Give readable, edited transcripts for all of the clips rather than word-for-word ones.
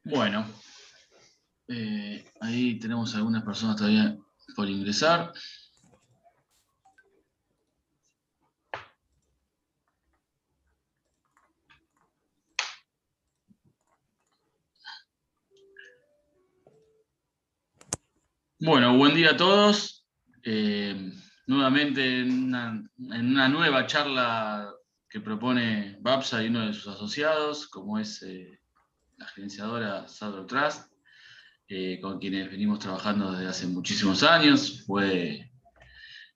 Bueno, ahí tenemos algunas personas todavía por ingresar. Bueno, buen día a todos. Nuevamente en una nueva charla que propone BAPSA y uno de sus asociados, como es la gerenciadora Southern Trust, con quienes venimos trabajando desde hace muchísimos años. Fue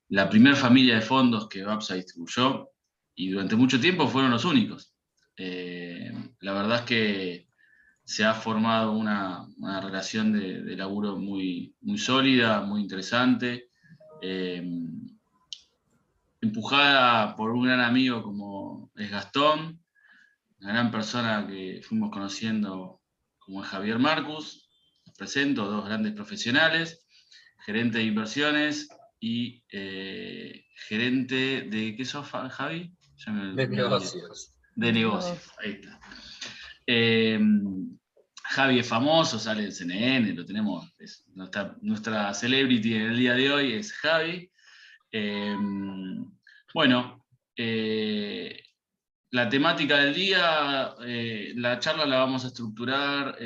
la primera familia de fondos que BAPSA distribuyó y durante mucho tiempo fueron los únicos. La verdad es que se ha formado una relación de laburo muy, muy sólida, muy interesante, empujada por un gran amigo como es Gastón, una gran persona que fuimos conociendo como es Javier Marcus. Los presento, dos grandes profesionales, gerente de inversiones y gerente de, ¿qué sos, Javi? Ya De negocios. De negocios, ahí está. Javi es famoso, sale en CNN, lo tenemos, es nuestra celebrity en el día de hoy es Javi. Bueno, la temática del día, la charla la vamos a estructurar.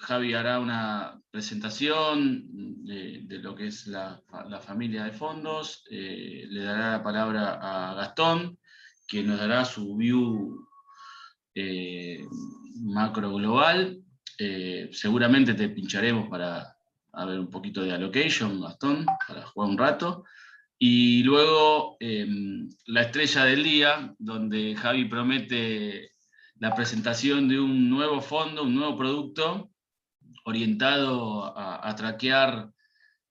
Javi hará una presentación de lo que es la familia de fondos, le dará la palabra a Gastón, que nos dará su view macro global. Seguramente te pincharemos para ver un poquito de allocation, Gastón, para jugar un rato. Y luego la estrella del día, donde Javi promete la presentación de un nuevo fondo, un nuevo producto orientado a traquear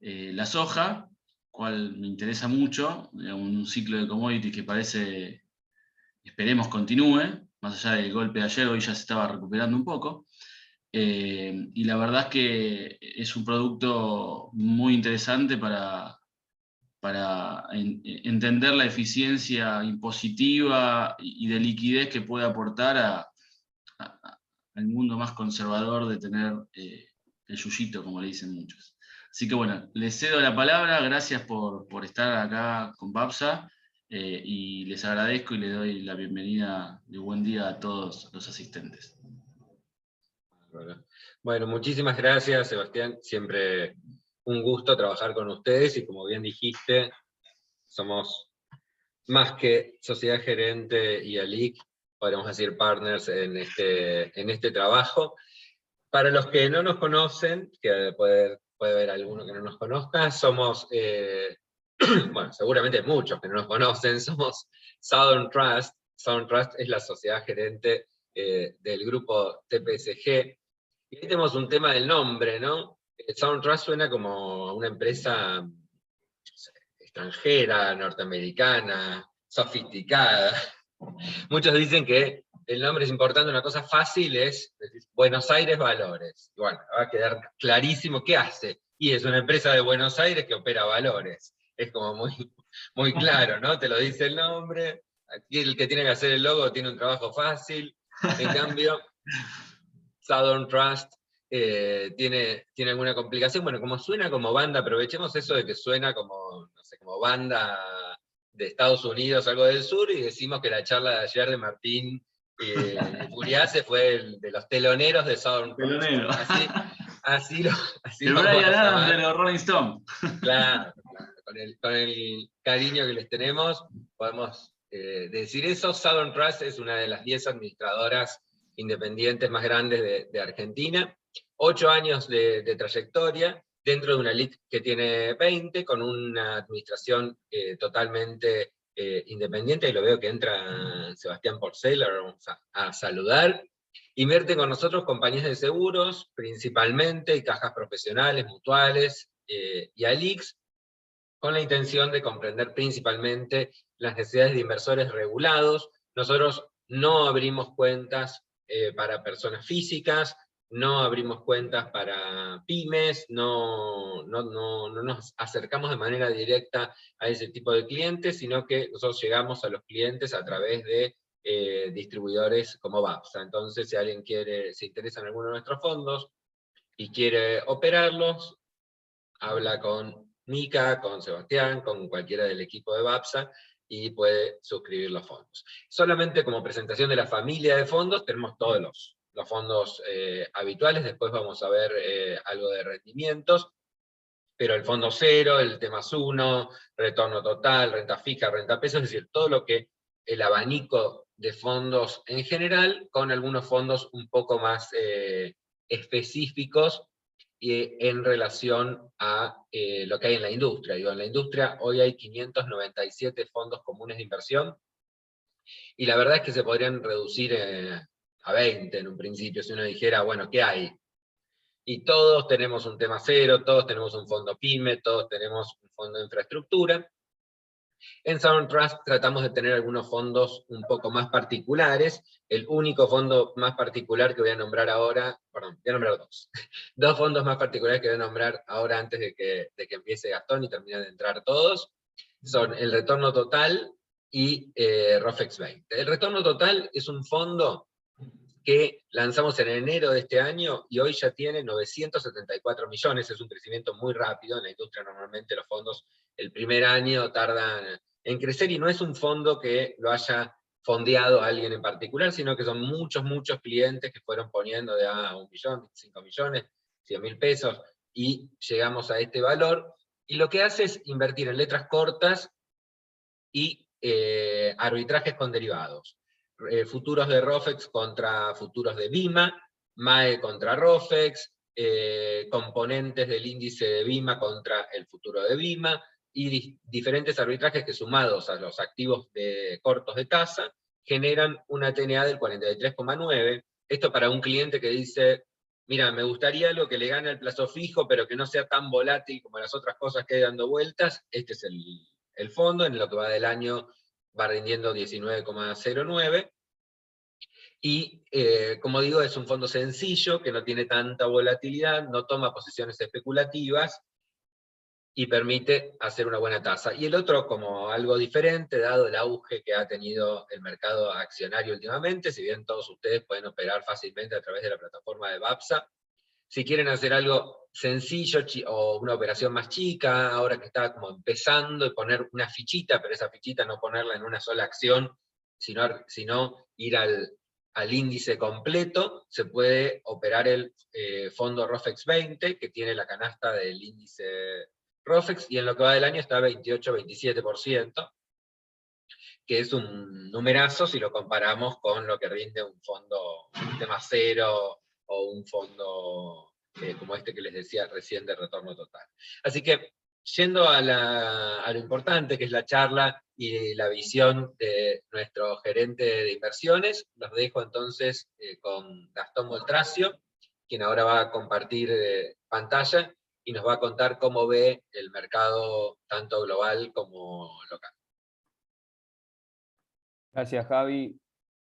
la soja, cual me interesa mucho, un ciclo de commodities que parece, esperemos, continúe, más allá del golpe de ayer, hoy ya se estaba recuperando un poco. Y la verdad es que es un producto muy interesante para entender la eficiencia impositiva y de liquidez que puede aportar al mundo más conservador de tener el yuyito, como le dicen muchos. Así que bueno, les cedo la palabra, gracias por estar acá con BAPSA y les agradezco y les doy la bienvenida de buen día a todos los asistentes. Bueno, muchísimas gracias, Sebastián. Siempre un gusto trabajar con ustedes y como bien dijiste, somos más que sociedad gerente y ALIC, podemos decir partners en este trabajo. Para los que no nos conocen, que puede haber alguno que no nos conozca, somos, bueno, seguramente muchos que no nos conocen, somos Southern Trust. Southern Trust es la sociedad gerente del grupo TPSG. Y ahí tenemos un tema del nombre, ¿no? Southern Trust suena como una empresa, no sé, extranjera, norteamericana, sofisticada. Muchos dicen que el nombre es importante, una cosa fácil es decir, Buenos Aires Valores. Y bueno, va a quedar clarísimo qué hace. Y es una empresa de Buenos Aires que opera valores. Es como muy, muy claro, ¿no? Te lo dice el nombre, aquí el que tiene que hacer el logo tiene un trabajo fácil. En cambio, Southern Trust tiene alguna complicación. Bueno, como suena como banda, aprovechemos eso de que suena como, no sé, como banda de Estados Unidos, algo del sur, y decimos que la charla de ayer de Martín Furiase fue de los teloneros de Southern Trust. Telonero. Así El lo Brian vamos a Adams de llamar. los Rolling Stones. Claro, con el cariño que les tenemos, podemos decir eso. Southern Trust es una de las 10 administradoras independientes más grandes de Argentina, 8 años de trayectoria, dentro de una LIC que tiene 20, con una administración totalmente independiente, y lo veo que entra Sebastián Porcel, ahora vamos a saludar. Invierte con nosotros compañías de seguros, principalmente, y cajas profesionales, mutuales, y ALICs, con la intención de comprender principalmente las necesidades de inversores regulados. Nosotros no abrimos cuentas para personas físicas, no abrimos cuentas para pymes, no nos acercamos de manera directa a ese tipo de clientes, sino que nosotros llegamos a los clientes a través de distribuidores como BAPSA. Entonces, si alguien se interesa en alguno de nuestros fondos y quiere operarlos, habla con Mica, con Sebastián, con cualquiera del equipo de BAPSA, y puede suscribir los fondos. Solamente como presentación de la familia de fondos, tenemos todos los fondos habituales, después vamos a ver algo de rendimientos, pero el fondo cero, el T+1, retorno total, renta fija, renta peso, es decir, todo lo que el abanico de fondos en general, con algunos fondos un poco más específicos en relación a lo que hay en la industria. Digo, en la industria hoy hay 597 fondos comunes de inversión, y la verdad es que se podrían reducir a 20 en un principio, si uno dijera, bueno, ¿qué hay? Y todos tenemos un tema cero, todos tenemos un fondo PYME, todos tenemos un fondo de infraestructura. En Sovereign Trust tratamos de tener algunos fondos un poco más particulares. El único fondo más particular que voy a nombrar ahora, perdón, voy a nombrar dos. Dos fondos más particulares que voy a nombrar ahora antes de que empiece Gastón y termine de entrar todos, son el Retorno Total y ROFEX 20. El Retorno Total es un fondo que lanzamos en enero de este año y hoy ya tiene 974 millones, es un crecimiento muy rápido. En la industria normalmente los fondos el primer año tardan en crecer, y no es un fondo que lo haya fondeado a alguien en particular, sino que son muchos clientes que fueron poniendo de a 1 millón, 25 millones, 100.000 pesos, y llegamos a este valor, y lo que hace es invertir en letras cortas y arbitrajes con derivados. Futuros de ROFEX contra futuros de BIMA, MAE contra ROFEX, componentes del índice de BIMA contra el futuro de BIMA, y diferentes arbitrajes que, sumados a los activos cortos de tasa, generan una TNA del 43,9. Esto para un cliente que dice, mira, me gustaría algo que le gane el plazo fijo, pero que no sea tan volátil como las otras cosas que hay dando vueltas. Este es el fondo. En lo que va del año va rindiendo 19,09, y como digo, es un fondo sencillo, que no tiene tanta volatilidad, no toma posiciones especulativas, y permite hacer una buena tasa. Y el otro, como algo diferente, dado el auge que ha tenido el mercado accionario últimamente, si bien todos ustedes pueden operar fácilmente a través de la plataforma de BAPSA, si quieren hacer algo sencillo o una operación más chica, ahora que está como empezando, y poner una fichita, pero esa fichita no ponerla en una sola acción, sino ir al índice completo, se puede operar el fondo ROFEX 20, que tiene la canasta del índice ROFEX, y en lo que va del año está 28-27%, que es un numerazo si lo comparamos con lo que rinde un fondo tema cero, o un fondo como este que les decía recién, de retorno total. Así que, yendo a lo importante, que es la charla y la visión de nuestro gerente de inversiones, los dejo entonces con Gastón Moltracio, quien ahora va a compartir pantalla y nos va a contar cómo ve el mercado tanto global como local. Gracias, Javi.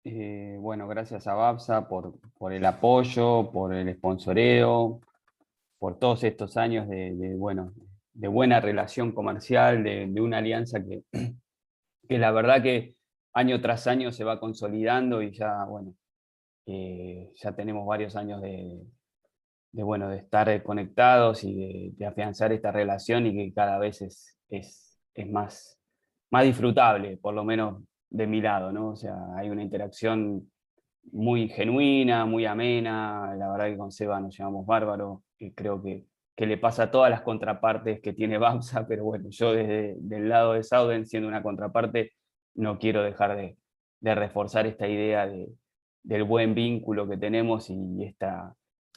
Bueno, gracias a BAPSA por el apoyo, por el sponsoreo, por todos estos años de buena relación comercial, de una alianza que la verdad que año tras año se va consolidando, y ya, bueno, ya tenemos varios años de estar conectados y de afianzar esta relación, y que cada vez es más disfrutable, por lo menos de mi lado, ¿no? O sea, hay una interacción muy genuina, muy amena. La verdad que con Seba nos llevamos bárbaro, y creo que le pasa a todas las contrapartes que tiene BAPSA, pero bueno, yo desde el lado de Sauden, siendo una contraparte, no quiero dejar de reforzar esta idea del buen vínculo que tenemos, y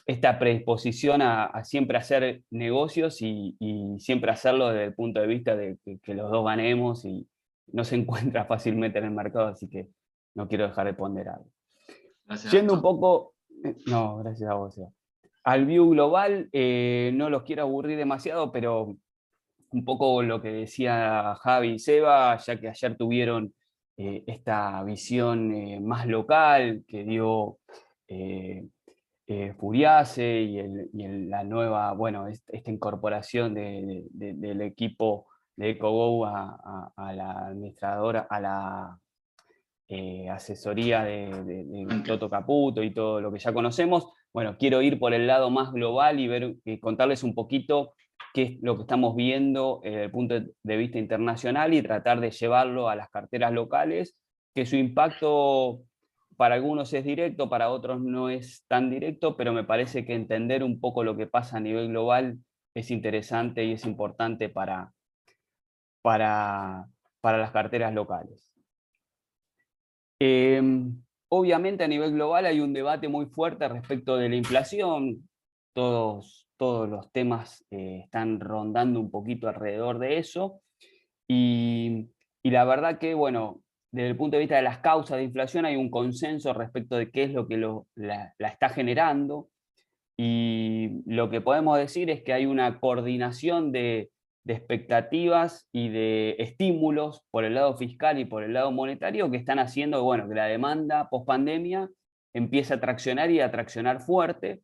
esta predisposición a siempre hacer negocios, y siempre hacerlo desde el punto de vista de que los dos ganemos, y no se encuentra fácilmente en el mercado, así que no quiero dejar de ponderarlo. Gracias, Yendo un Gastón. poco, no, gracias a vos, Seba, al view global, no los quiero aburrir demasiado, pero un poco lo que decía Javi y Seba, ya que ayer tuvieron esta visión más local que dio Furiase, la nueva, bueno, esta incorporación del equipo de EcoGo a la administradora, a la asesoría de Toto Caputo y todo lo que ya conocemos. Bueno, quiero ir por el lado más global y ver, contarles un poquito qué es lo que estamos viendo desde el punto de vista internacional y tratar de llevarlo a las carteras locales, que su impacto para algunos es directo, para otros no es tan directo, pero me parece que entender un poco lo que pasa a nivel global es interesante y es importante para las carteras locales. Obviamente a nivel global hay un debate muy fuerte respecto de la inflación. Todos los temas están rondando un poquito alrededor de eso. Y la verdad que, bueno, desde el punto de vista de las causas de inflación hay un consenso respecto de qué es lo que la está generando. Y lo que podemos decir es que hay una coordinación de expectativas y de estímulos por el lado fiscal y por el lado monetario que están haciendo, bueno, que la demanda post pandemia empiece a traccionar y a traccionar fuerte,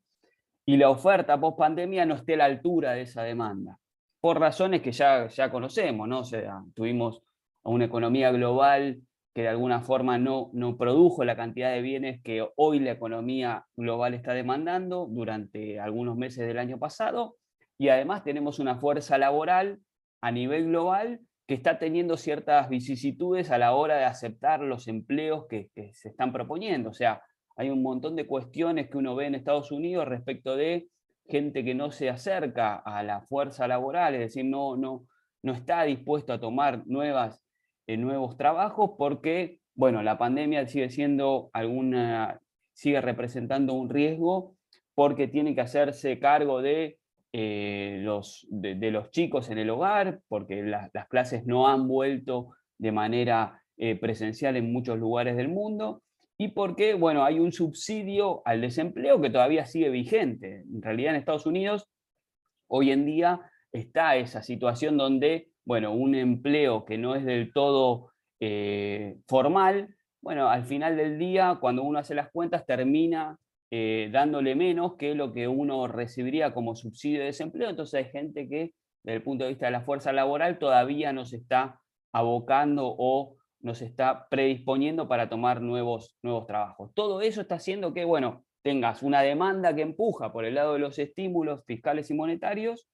y la oferta post pandemia no esté a la altura de esa demanda, por razones que ya conocemos, ¿no? O sea, tuvimos una economía global que de alguna forma no produjo la cantidad de bienes que hoy la economía global está demandando durante algunos meses del año pasado, y además tenemos una fuerza laboral a nivel global que está teniendo ciertas vicisitudes a la hora de aceptar los empleos que se están proponiendo. O sea, hay un montón de cuestiones que uno ve en Estados Unidos respecto de gente que no se acerca a la fuerza laboral, es decir, no está dispuesto a tomar nuevos trabajos porque, bueno, la pandemia sigue representando un riesgo porque tiene que hacerse cargo de los chicos en el hogar, porque las clases no han vuelto de manera presencial en muchos lugares del mundo, y porque, bueno, hay un subsidio al desempleo que todavía sigue vigente. En realidad en Estados Unidos hoy en día está esa situación donde, bueno, un empleo que no es del todo formal, bueno, al final del día, cuando uno hace las cuentas, termina dándole menos que lo que uno recibiría como subsidio de desempleo. Entonces hay gente que, desde el punto de vista de la fuerza laboral, todavía no se está abocando o nos está predisponiendo para tomar nuevos trabajos. Todo eso está haciendo que, bueno, tengas una demanda que empuja por el lado de los estímulos fiscales y monetarios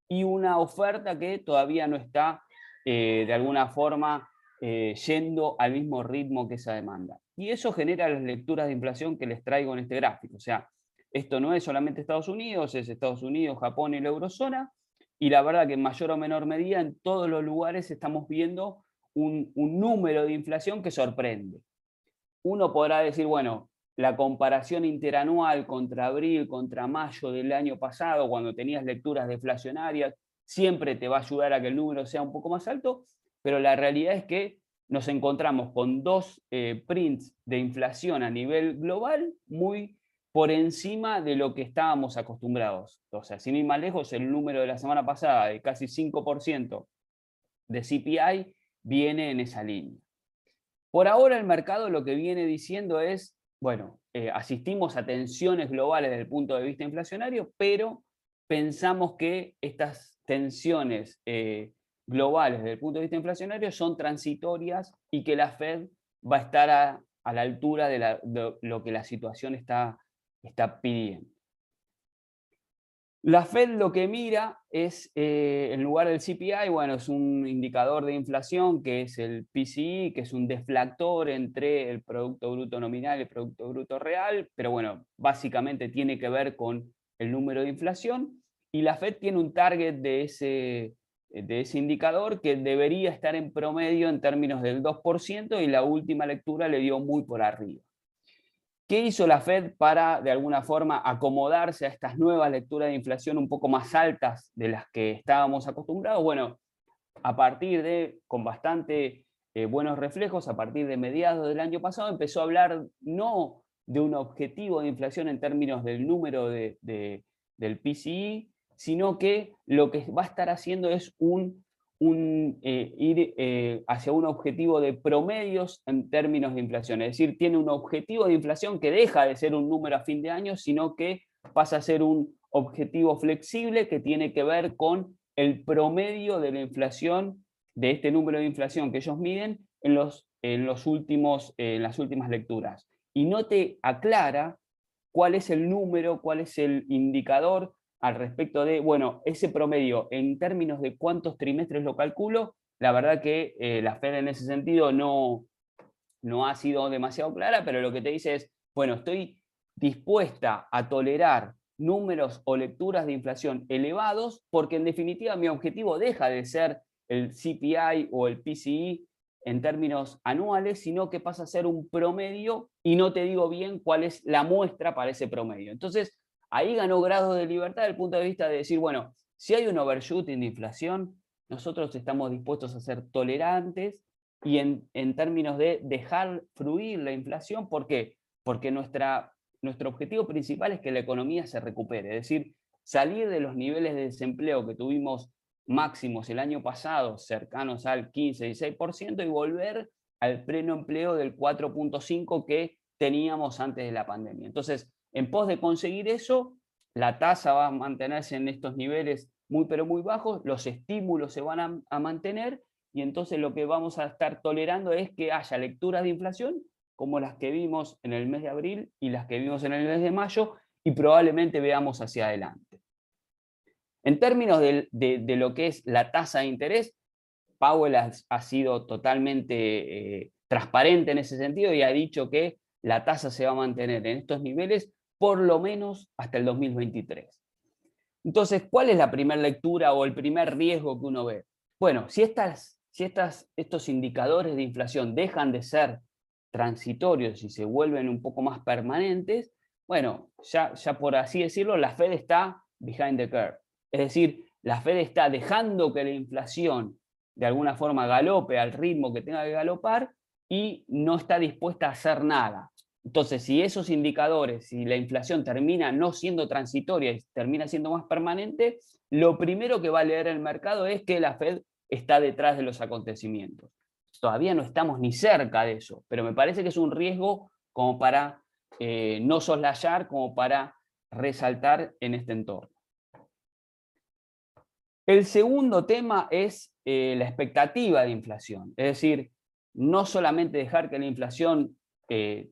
y una oferta que todavía no está de alguna forma yendo al mismo ritmo que esa demanda. Y eso genera las lecturas de inflación que les traigo en este gráfico. O sea, esto no es solamente Estados Unidos, es Estados Unidos, Japón y la eurozona, y la verdad que en mayor o menor medida en todos los lugares estamos viendo un número de inflación que sorprende. Uno podrá decir, bueno, la comparación interanual contra abril, contra mayo del año pasado, cuando tenías lecturas deflacionarias, siempre te va a ayudar a que el número sea un poco más alto, pero la realidad es que nos encontramos con dos prints de inflación a nivel global muy por encima de lo que estábamos acostumbrados. O sea, sin ir más lejos, el número de la semana pasada de casi 5% de CPI viene en esa línea. Por ahora el mercado lo que viene diciendo es, bueno, asistimos a tensiones globales desde el punto de vista inflacionario, pero pensamos que estas tensiones globales desde el punto de vista inflacionario son transitorias y que la Fed va a estar a la altura de lo que la situación está pidiendo. La Fed lo que mira es, en lugar del CPI, bueno, es un indicador de inflación que es el PCE, que es un deflactor entre el Producto Bruto Nominal y el Producto Bruto Real, pero bueno, básicamente tiene que ver con el número de inflación, y la Fed tiene un target de ese indicador que debería estar en promedio en términos del 2%, y la última lectura le dio muy por arriba. ¿Qué hizo la Fed para, de alguna forma, acomodarse a estas nuevas lecturas de inflación un poco más altas de las que estábamos acostumbrados? Bueno, a partir con bastante buenos reflejos, a partir de mediados del año pasado, empezó a hablar no de un objetivo de inflación en términos del número del PCE, sino que lo que va a estar haciendo es ir hacia un objetivo de promedios en términos de inflación. Es decir, tiene un objetivo de inflación que deja de ser un número a fin de año, sino que pasa a ser un objetivo flexible que tiene que ver con el promedio de la inflación, de este número de inflación que ellos miden en los en las últimas lecturas y no te aclara cuál es el número, cuál es el indicador al respecto de, bueno, ese promedio en términos de cuántos trimestres lo calculo, la verdad que la Fed en ese sentido no ha sido demasiado clara, pero lo que te dice es, bueno, estoy dispuesta a tolerar números o lecturas de inflación elevados, porque en definitiva mi objetivo deja de ser el CPI o el PCE en términos anuales, sino que pasa a ser un promedio y no te digo bien cuál es la muestra para ese promedio. Entonces, ahí ganó grado de libertad desde el punto de vista de decir, bueno, si hay un overshooting de inflación, nosotros estamos dispuestos a ser tolerantes y en términos de dejar fluir la inflación. ¿Por qué? Porque nuestro objetivo principal es que la economía se recupere, es decir, salir de los niveles de desempleo que tuvimos máximos el año pasado, cercanos al 15-16%, y volver al pleno empleo del 4.5% que teníamos antes de la pandemia. Entonces, en pos de conseguir eso, la tasa va a mantenerse en estos niveles muy pero muy bajos, los estímulos se van a mantener, y entonces lo que vamos a estar tolerando es que haya lecturas de inflación como las que vimos en el mes de abril y las que vimos en el mes de mayo, y probablemente veamos hacia adelante. En términos de lo que es la tasa de interés, Powell ha sido totalmente transparente en ese sentido y ha dicho que la tasa se va a mantener en estos niveles por lo menos hasta el 2023. Entonces, ¿cuál es la primera lectura o el primer riesgo que uno ve? Bueno, si estos indicadores de inflación dejan de ser transitorios y se vuelven un poco más permanentes, bueno, ya por así decirlo, la Fed está behind the curve. Es decir, la Fed está dejando que la inflación de alguna forma galope al ritmo que tenga que galopar y no está dispuesta a hacer nada. Entonces, si esos indicadores, si la inflación termina no siendo transitoria y termina siendo más permanente, lo primero que va a leer el mercado es que la Fed está detrás de los acontecimientos. Todavía no estamos ni cerca de eso, pero me parece que es un riesgo como para no soslayar, como para resaltar en este entorno. El segundo tema es la expectativa de inflación, es decir, no solamente dejar que la inflación,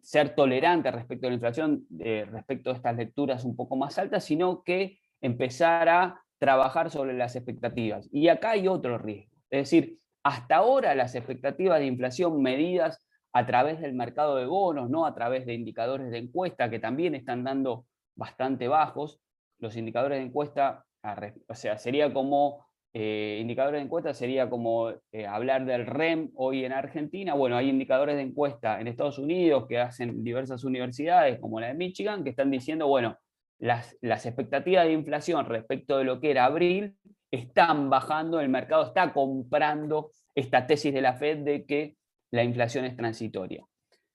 ser tolerante respecto a la inflación, respecto a estas lecturas un poco más altas, sino que empezar a trabajar sobre las expectativas. Y acá hay otro riesgo, es decir, hasta ahora las expectativas de inflación medidas a través del mercado de bonos, no a través de indicadores de encuesta que también están dando bastante bajos. Los indicadores de encuesta, o sea, sería como indicadores de encuesta, sería como hablar del REM hoy en Argentina. Bueno, hay indicadores de encuesta en Estados Unidos que hacen diversas universidades, como la de Michigan, que están diciendo, bueno, las expectativas de inflación respecto de lo que era abril están bajando, el mercado está comprando esta tesis de la Fed de que la inflación es transitoria.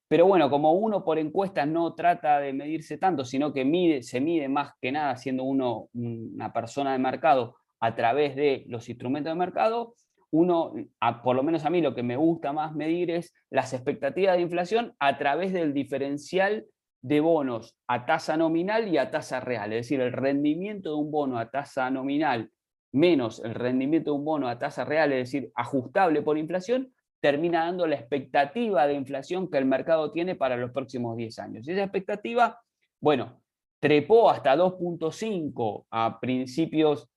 Pero bueno, como uno por encuestas no trata de medirse tanto, sino que se mide más que nada siendo uno una persona de mercado a través de los instrumentos de mercado, por lo menos a mí lo que me gusta más medir es las expectativas de inflación a través del diferencial de bonos a tasa nominal y a tasa real, es decir, el rendimiento de un bono a tasa nominal menos el rendimiento de un bono a tasa real, es decir, ajustable por inflación, termina dando la expectativa de inflación que el mercado tiene para los próximos 10 años. Y esa expectativa, bueno, trepó hasta 2.5 a principios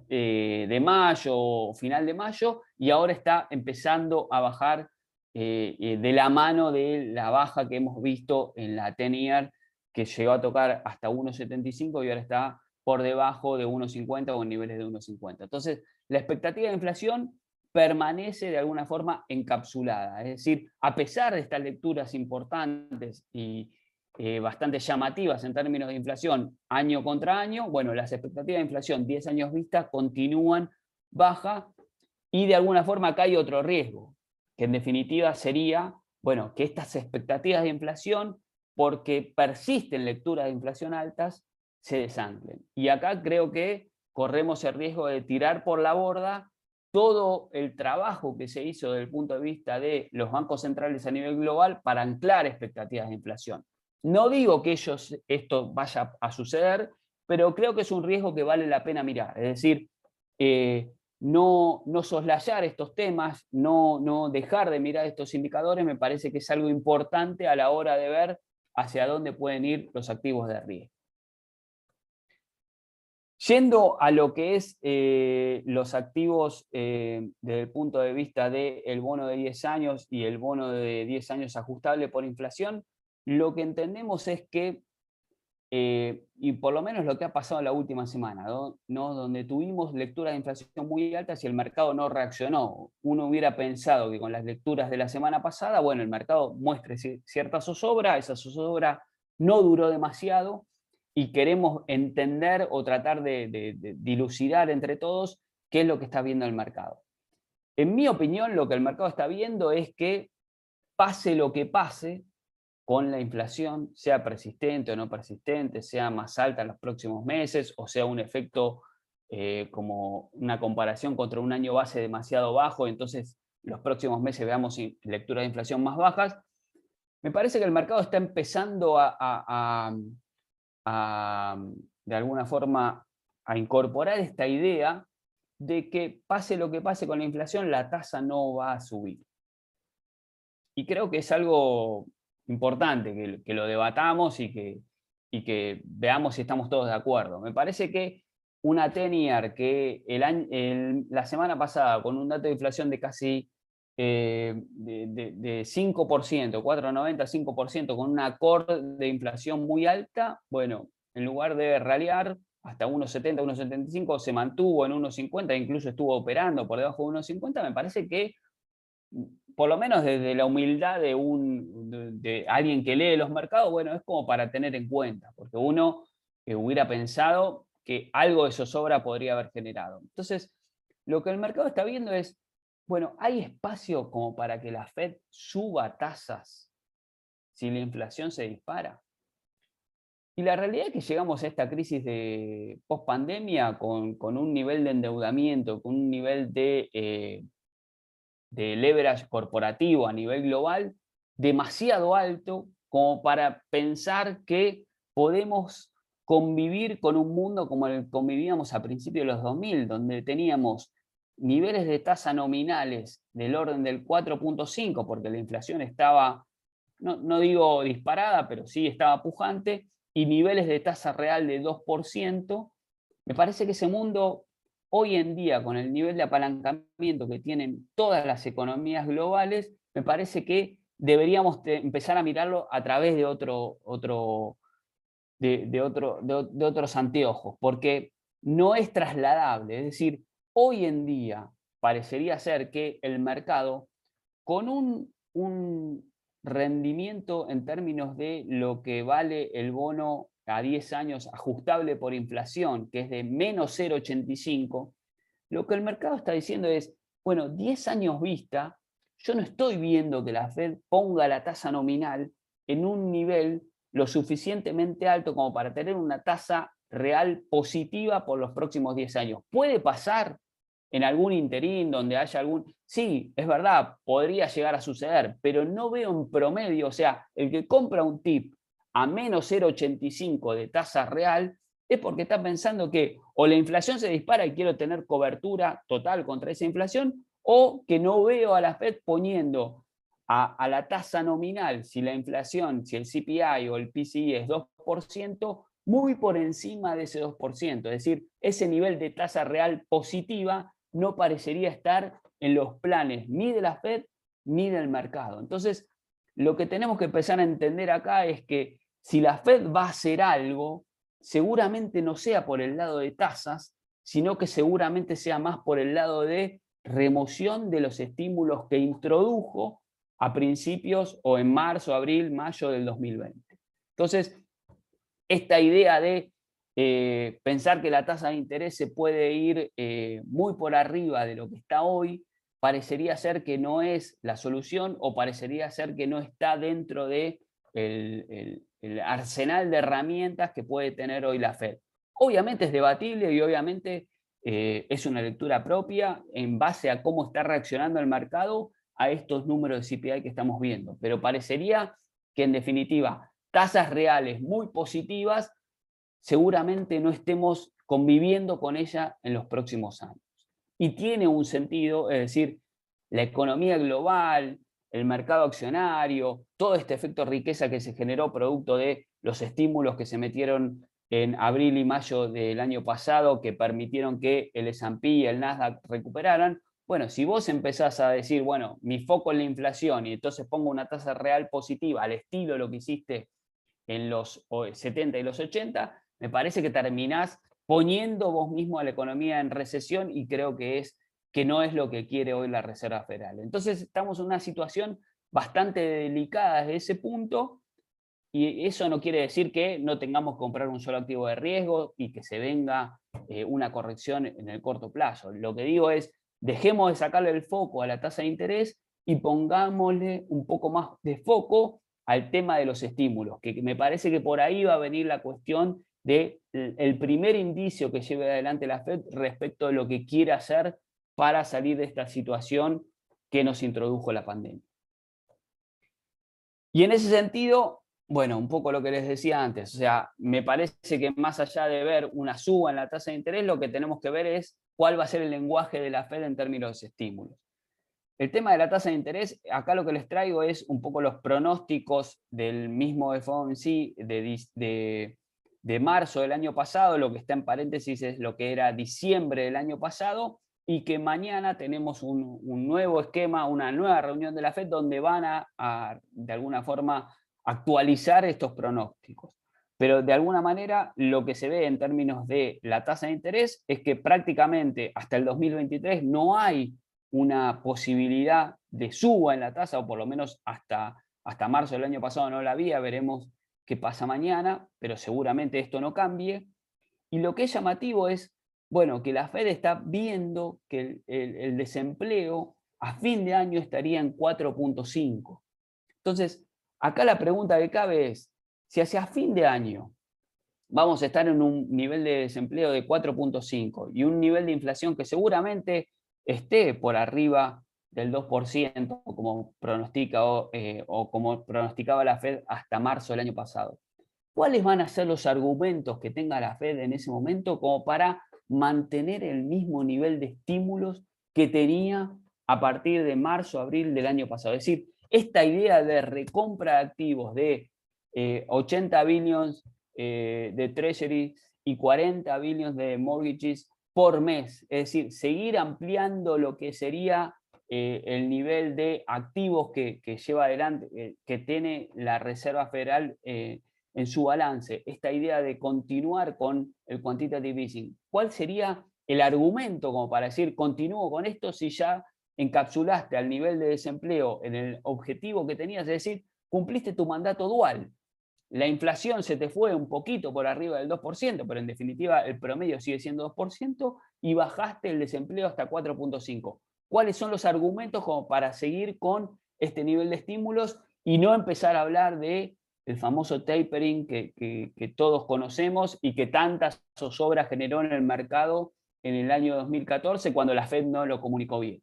de mayo o final de mayo, y ahora está empezando a bajar de la mano de la baja que hemos visto en la 10-year, que llegó a tocar hasta 1.75 y ahora está por debajo de 1.50 o en niveles de 1.50. Entonces, la expectativa de inflación permanece de alguna forma encapsulada. Es decir, a pesar de estas lecturas importantes y bastante llamativas en términos de inflación año contra año, bueno, las expectativas de inflación 10 años vista continúan baja, y de alguna forma acá hay otro riesgo, que en definitiva sería, bueno, que estas expectativas de inflación, porque persisten lecturas de inflación altas, se desanclen. Y acá creo que corremos el riesgo de tirar por la borda todo el trabajo que se hizo desde el punto de vista de los bancos centrales a nivel global para anclar expectativas de inflación. No digo que esto vaya a suceder, pero creo que es un riesgo que vale la pena mirar. Es decir, no soslayar estos temas, no dejar de mirar estos indicadores, me parece que es algo importante a la hora de ver hacia dónde pueden ir los activos de riesgo. Yendo a lo que es los activos desde el punto de vista del bono de 10 años y el bono de 10 años ajustable por inflación, lo que entendemos es que, y por lo menos lo que ha pasado en la última semana, ¿no? Donde tuvimos lecturas de inflación muy altas y el mercado no reaccionó. Uno hubiera pensado que con las lecturas de la semana pasada, bueno, el mercado muestre cierta zozobra, esa zozobra no duró demasiado, y queremos entender o tratar de dilucidar entre todos qué es lo que está viendo el mercado. En mi opinión, lo que el mercado está viendo es que pase lo que pase con la inflación, sea persistente o no persistente, sea más alta en los próximos meses, o sea un efecto como una comparación contra un año base demasiado bajo, entonces los próximos meses veamos lecturas de inflación más bajas. Me parece que el mercado está empezando de alguna forma a incorporar esta idea de que pase lo que pase con la inflación, la tasa no va a subir. Y creo que es algo importante que lo debatamos y que veamos si estamos todos de acuerdo. Me parece que una 10-year que la semana pasada, con un dato de inflación de casi de 5%, 4,90, 5%, con una core de inflación muy alta, bueno, en lugar de ralliar hasta 1,70, 1,75, se mantuvo en 1,50, incluso estuvo operando por debajo de 1,50, me parece que, por lo menos desde la humildad de alguien que lee los mercados, bueno, es como para tener en cuenta, porque uno hubiera pensado que algo de zozobra podría haber generado. Entonces, lo que el mercado está viendo es, bueno, ¿hay espacio como para que la Fed suba tasas si la inflación se dispara? Y la realidad es que llegamos a esta crisis de post-pandemia con un nivel de endeudamiento, con un nivel de leverage corporativo a nivel global demasiado alto como para pensar que podemos convivir con un mundo como el que convivíamos a principios de los 2000, donde teníamos niveles de tasa nominales del orden del 4,5, porque la inflación estaba, no digo disparada, pero sí estaba pujante, y niveles de tasa real de 2%. Me parece que ese mundo hoy en día, con el nivel de apalancamiento que tienen todas las economías globales, me parece que deberíamos empezar a mirarlo a través de otros anteojos, porque no es trasladable. Es decir, hoy en día parecería ser que el mercado, con un rendimiento en términos de lo que vale el bono a 10 años ajustable por inflación, que es de menos 0,85, lo que el mercado está diciendo es, bueno, 10 años vista, yo no estoy viendo que la Fed ponga la tasa nominal en un nivel lo suficientemente alto como para tener una tasa real positiva por los próximos 10 años. ¿Puede pasar en algún interín donde haya algún...? Sí, es verdad, podría llegar a suceder, pero no veo en promedio, o sea, el que compra un TIP a menos 0,85 de tasa real es porque está pensando que o la inflación se dispara y quiero tener cobertura total contra esa inflación, o que no veo a la Fed poniendo a la tasa nominal, si la inflación, si el CPI o el PCE es 2%, muy por encima de ese 2%. Es decir, ese nivel de tasa real positiva no parecería estar en los planes ni de la Fed ni del mercado. Entonces, lo que tenemos que empezar a entender acá es que si la Fed va a hacer algo, seguramente no sea por el lado de tasas, sino que seguramente sea más por el lado de remoción de los estímulos que introdujo a principios o en marzo, abril, mayo del 2020. Entonces, esta idea de pensar que la tasa de interés se puede ir muy por arriba de lo que está hoy, parecería ser que no es la solución, o parecería ser que no está dentro de el arsenal de herramientas que puede tener hoy la Fed. Obviamente es debatible y obviamente es una lectura propia en base a cómo está reaccionando el mercado a estos números de CPI que estamos viendo, pero parecería que en definitiva tasas reales muy positivas seguramente no estemos conviviendo con ella en los próximos años. y tiene un sentido, es decir, la economía global, el mercado accionario, todo este efecto riqueza que se generó producto de los estímulos que se metieron en abril y mayo del año pasado, que permitieron que el S&P y el Nasdaq recuperaran. Bueno, si vos empezás a decir, bueno, mi foco en la inflación y entonces pongo una tasa real positiva al estilo de lo que hiciste en los 70 y los 80, me parece que terminás poniendo vos mismo a la economía en recesión y creo que no es lo que quiere hoy la Reserva Federal. Entonces estamos en una situación bastante delicada desde ese punto y eso no quiere decir que no tengamos que comprar un solo activo de riesgo y que se venga una corrección en el corto plazo. Lo que digo es, dejemos de sacarle el foco a la tasa de interés y pongámosle un poco más de foco al tema de los estímulos, que me parece que por ahí va a venir la cuestión del primer indicio que lleve adelante la Fed respecto de lo que quiere hacer para salir de esta situación que nos introdujo la pandemia. Y en ese sentido, bueno, un poco lo que les decía antes, o sea, me parece que más allá de ver una suba en la tasa de interés, lo que tenemos que ver es cuál va a ser el lenguaje de la Fed en términos de estímulos. El tema de la tasa de interés, acá lo que les traigo es un poco los pronósticos del mismo FOMC de marzo del año pasado, lo que está en paréntesis es lo que era diciembre del año pasado, y que mañana tenemos un nuevo esquema, una nueva reunión de la FED donde van a de alguna forma actualizar estos pronósticos. Pero de alguna manera lo que se ve en términos de la tasa de interés es que prácticamente hasta el 2023 no hay una posibilidad de suba en la tasa, o por lo menos hasta marzo del año pasado no la había, veremos qué pasa mañana, pero seguramente esto no cambie. Y lo que es llamativo es, bueno, que la Fed está viendo que el desempleo a fin de año estaría en 4.5. Entonces, acá la pregunta que cabe es, si hacia fin de año vamos a estar en un nivel de desempleo de 4.5 y un nivel de inflación que seguramente esté por arriba del 2%, como pronostica o como pronosticaba la Fed hasta marzo del año pasado. ¿Cuáles van a ser los argumentos que tenga la Fed en ese momento como para mantener el mismo nivel de estímulos que tenía a partir de marzo, abril del año pasado? Es decir, esta idea de recompra de activos de 80 billions de treasury y 40 billions de mortgages por mes, es decir, seguir ampliando lo que sería el nivel de activos que lleva adelante, que tiene la Reserva Federal en su balance, esta idea de continuar con el quantitative easing. ¿Cuál sería el argumento como para decir, continúo con esto si ya encapsulaste al nivel de desempleo en el objetivo que tenías? Es decir, cumpliste tu mandato dual. La inflación se te fue un poquito por arriba del 2%, pero en definitiva el promedio sigue siendo 2% y bajaste el desempleo hasta 4.5%. ¿Cuáles son los argumentos como para seguir con este nivel de estímulos y no empezar a hablar de el famoso tapering que todos conocemos y que tantas zozobra generó en el mercado en el año 2014 cuando la Fed no lo comunicó bien?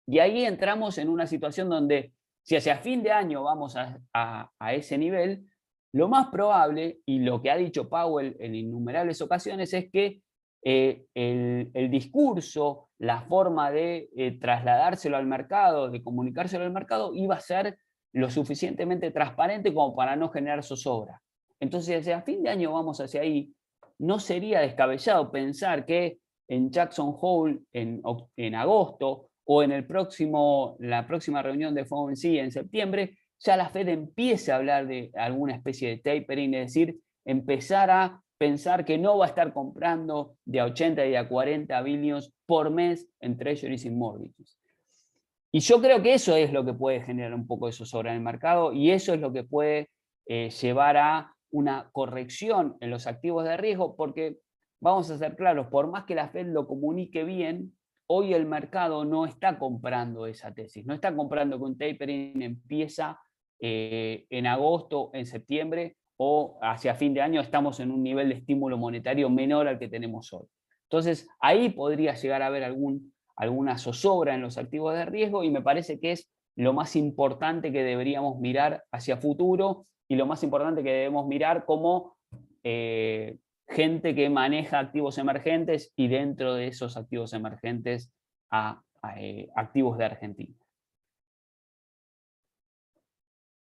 Y ahí entramos en una situación donde si hacia fin de año vamos a ese nivel, lo más probable, y lo que ha dicho Powell en innumerables ocasiones, es que el discurso, la forma de trasladárselo al mercado, de comunicárselo al mercado, iba a ser lo suficientemente transparente como para no generar zozobra. Entonces, hacia fin de año vamos hacia ahí. No sería descabellado pensar que en Jackson Hole en agosto o en la próxima reunión de FOMC en septiembre, ya la Fed empiece a hablar de alguna especie de tapering, es decir, empezar a pensar que no va a estar comprando de a 80 y a 40 billions por mes en treasuries y mortgages. Y yo creo que eso es lo que puede generar un poco de zozobra en el mercado y eso es lo que puede llevar a una corrección en los activos de riesgo, porque vamos a ser claros, por más que la Fed lo comunique bien, hoy el mercado no está comprando esa tesis, no está comprando que un tapering empieza en agosto, en septiembre o hacia fin de año estamos en un nivel de estímulo monetario menor al que tenemos hoy. Entonces, ahí podría llegar a haber alguna zozobra en los activos de riesgo y me parece que es lo más importante que deberíamos mirar hacia futuro y lo más importante que debemos mirar como gente que maneja activos emergentes y dentro de esos activos emergentes a activos de Argentina.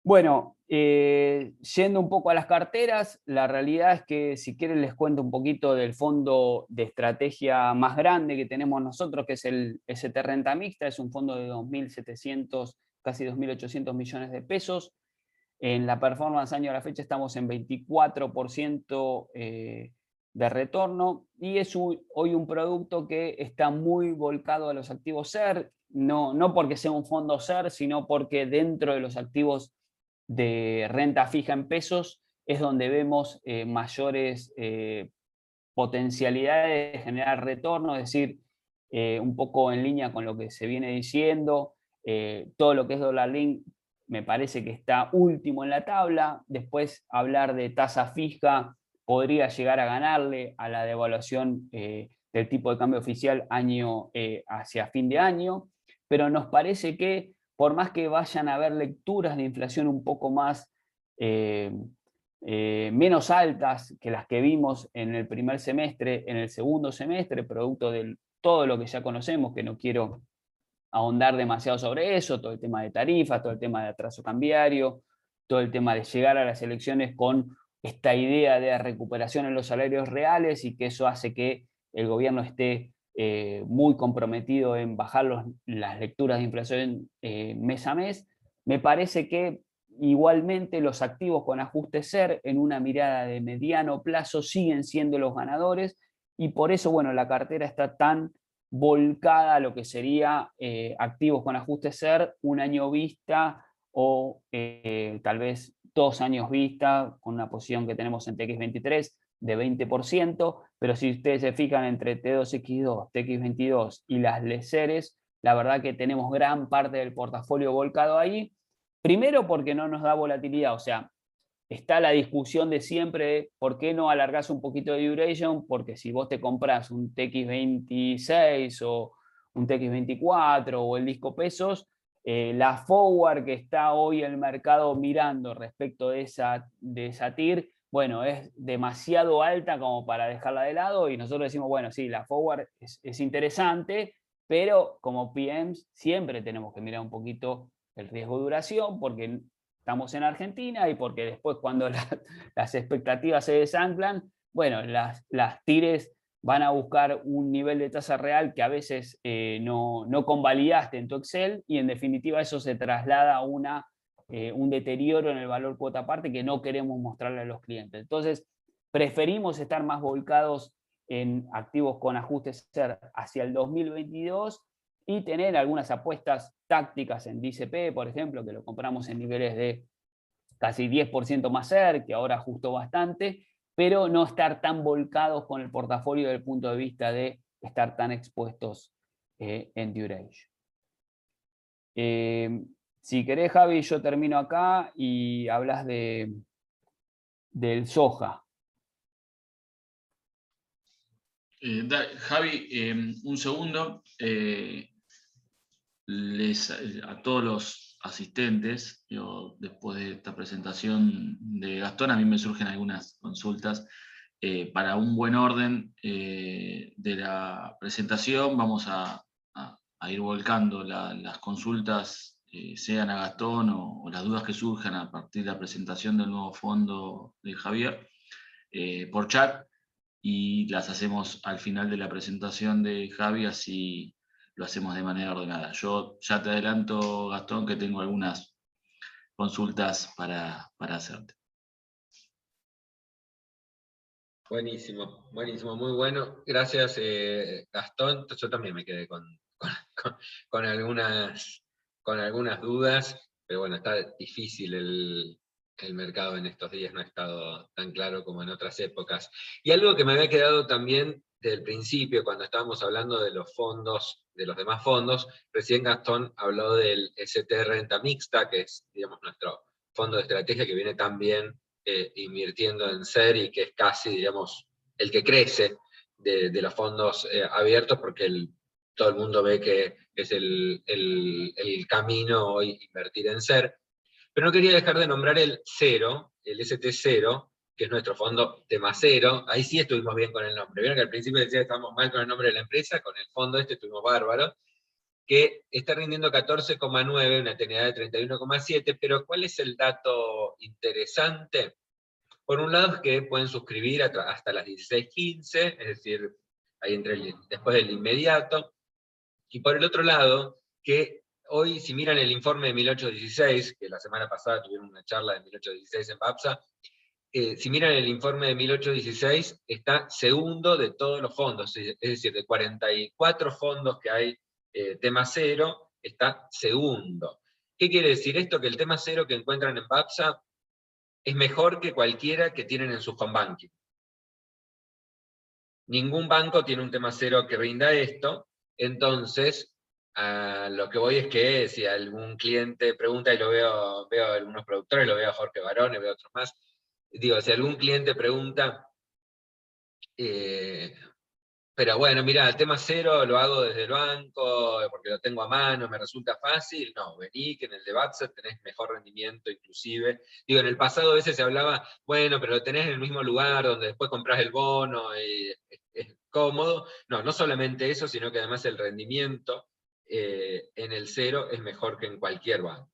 Bueno, yendo un poco a las carteras, la realidad es que si quieren les cuento un poquito del fondo de estrategia más grande que tenemos nosotros, que es el ST Renta Mixta. Es un fondo de 2.700, casi 2.800 millones de pesos. En la performance año a la fecha estamos en 24% de retorno, y es hoy un producto que está muy volcado a los activos SER, no porque sea un fondo SER, sino porque dentro de los activos de renta fija en pesos es donde vemos mayores potencialidades de generar retorno, es decir, un poco en línea con lo que se viene diciendo. Todo lo que es dólar link me parece que está último en la tabla. Después, hablar de tasa fija podría llegar a ganarle a la devaluación del tipo de cambio oficial hacia fin de año, pero nos parece que por más que vayan a haber lecturas de inflación un poco más menos altas que las que vimos en el primer semestre, en el segundo semestre, producto de todo lo que ya conocemos, que no quiero ahondar demasiado sobre eso, todo el tema de tarifas, todo el tema de atraso cambiario, todo el tema de llegar a las elecciones con esta idea de recuperación en los salarios reales, y que eso hace que el gobierno esté muy comprometido en bajar las lecturas de inflación mes a mes. Me parece que igualmente los activos con ajuste SER en una mirada de mediano plazo siguen siendo los ganadores, y por eso, bueno, la cartera está tan volcada a lo que sería activos con ajuste SER, un año vista o tal vez 2 años vista, con una posición que tenemos en TX23 de 20%, pero si ustedes se fijan entre T2X2, TX22 y las LECERES, la verdad que tenemos gran parte del portafolio volcado ahí. Primero porque no nos da volatilidad, o sea, está la discusión de siempre de por qué no alargás un poquito de duration, porque si vos te compras un TX26 o un TX24 o el disco pesos, la forward que está hoy el mercado mirando respecto de esa TIR, bueno, es demasiado alta como para dejarla de lado, y nosotros decimos, bueno, sí, la forward es interesante, pero como PMs siempre tenemos que mirar un poquito el riesgo de duración, porque estamos en Argentina y porque después, cuando las expectativas se desanclan, bueno, las TIRs van a buscar un nivel de tasa real que a veces no convalidaste en tu Excel, y en definitiva eso se traslada a un deterioro en el valor cuota parte que no queremos mostrarle a los clientes. Entonces, preferimos estar más volcados en activos con ajustes SER hacia el 2022 y tener algunas apuestas tácticas en DCP, por ejemplo, que lo compramos en niveles de casi 10% más SER, que ahora ajustó bastante, pero no estar tan volcados con el portafolio desde el punto de vista de estar tan expuestos en duration. Si querés, Javi, yo termino acá y hablas del soja. Javi, un segundo. A todos los asistentes, después de esta presentación de Gastón, a mí me surgen algunas consultas. Para un buen orden de la presentación, vamos a ir volcando las consultas, sean a Gastón o las dudas que surjan a partir de la presentación del nuevo fondo de Javier, por chat, y las hacemos al final de la presentación de Javi, así lo hacemos de manera ordenada. Yo ya te adelanto, Gastón, que tengo algunas consultas para hacerte. Buenísimo, buenísimo, muy bueno. Gracias, Gastón. Yo también me quedé con algunas dudas, pero bueno, está difícil el mercado en estos días, no ha estado tan claro como en otras épocas. Y algo que me había quedado también desde el principio, cuando estábamos hablando de los fondos, de los demás fondos, recién Gastón habló del ST Renta Mixta, que es, digamos, nuestro fondo de estrategia que viene también invirtiendo en SER, y que es casi, digamos, el que crece de los fondos abiertos, porque todo el mundo ve que es el camino hoy invertir en SER. Pero no quería dejar de nombrar el cero, el ST0, que es nuestro fondo tema cero. Ahí sí estuvimos bien con el nombre. Vieron que al principio decía que estábamos mal con el nombre de la empresa, con el fondo estuvimos bárbaros. que está rindiendo 14,9, una TNA de 31,7, pero ¿cuál es el dato interesante? Por un lado es que pueden suscribir hasta las 16:15, es decir, ahí después del inmediato, y por el otro lado, que hoy, si miran el informe de 1816, que la semana pasada tuvieron una charla de 1816 en BAPSA, si miran el informe de 1816, está segundo de todos los fondos, es decir, de 44 fondos que hay tema cero, está segundo. ¿Qué quiere decir esto? Que el tema cero que encuentran en BAPSA es mejor que cualquiera que tienen en su home banking. Ningún banco tiene un tema cero que rinda esto, entonces lo que voy es que si algún cliente pregunta, y veo a algunos productores, lo veo a Jorge Barone, veo a otros más, digo, si algún cliente pregunta, pero bueno, mira, el tema cero lo hago desde el banco, porque lo tengo a mano, me resulta fácil. No, vení, que en el de BAPSA tenés mejor rendimiento inclusive. Digo, en el pasado a veces se hablaba, bueno, pero lo tenés en el mismo lugar donde después comprás el bono, y es cómodo. No, no solamente eso, sino que además el rendimiento en el cero es mejor que en cualquier banco.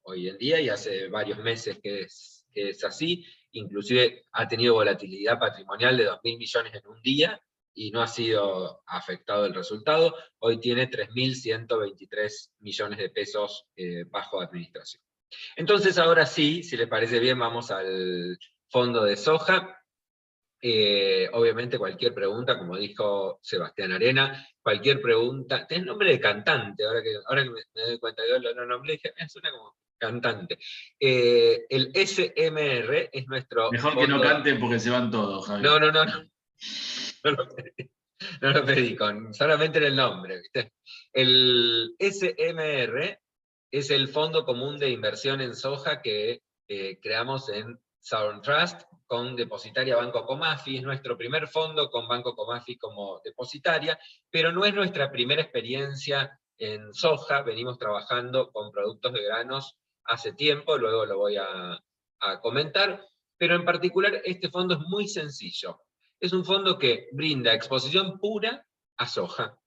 Hoy en día, y hace varios meses que es así, inclusive ha tenido volatilidad patrimonial de 2.000 millones en un día, y no ha sido afectado el resultado. Hoy tiene 3.123 millones de pesos bajo administración. Entonces ahora sí, si les parece bien, vamos al fondo de soja. Obviamente cualquier pregunta, como dijo Sebastián Arena, cualquier pregunta, tenés nombre de cantante, ahora que me doy cuenta, yo lo nombré, dije, suena como cantante. El SMR es nuestro Mejor fondo... que no canten porque se van todos, Javi. No. No lo pedí, solamente en el nombre, ¿viste? El SMR es el Fondo Común de Inversión en Soja que creamos en Southern Trust con depositaria Banco Comafi. Es nuestro primer fondo con Banco Comafi como depositaria, pero no es nuestra primera experiencia en soja. Venimos trabajando con productos de granos hace tiempo, luego lo voy a comentar, pero en particular este fondo es muy sencillo. Es un fondo que brinda exposición pura a soja.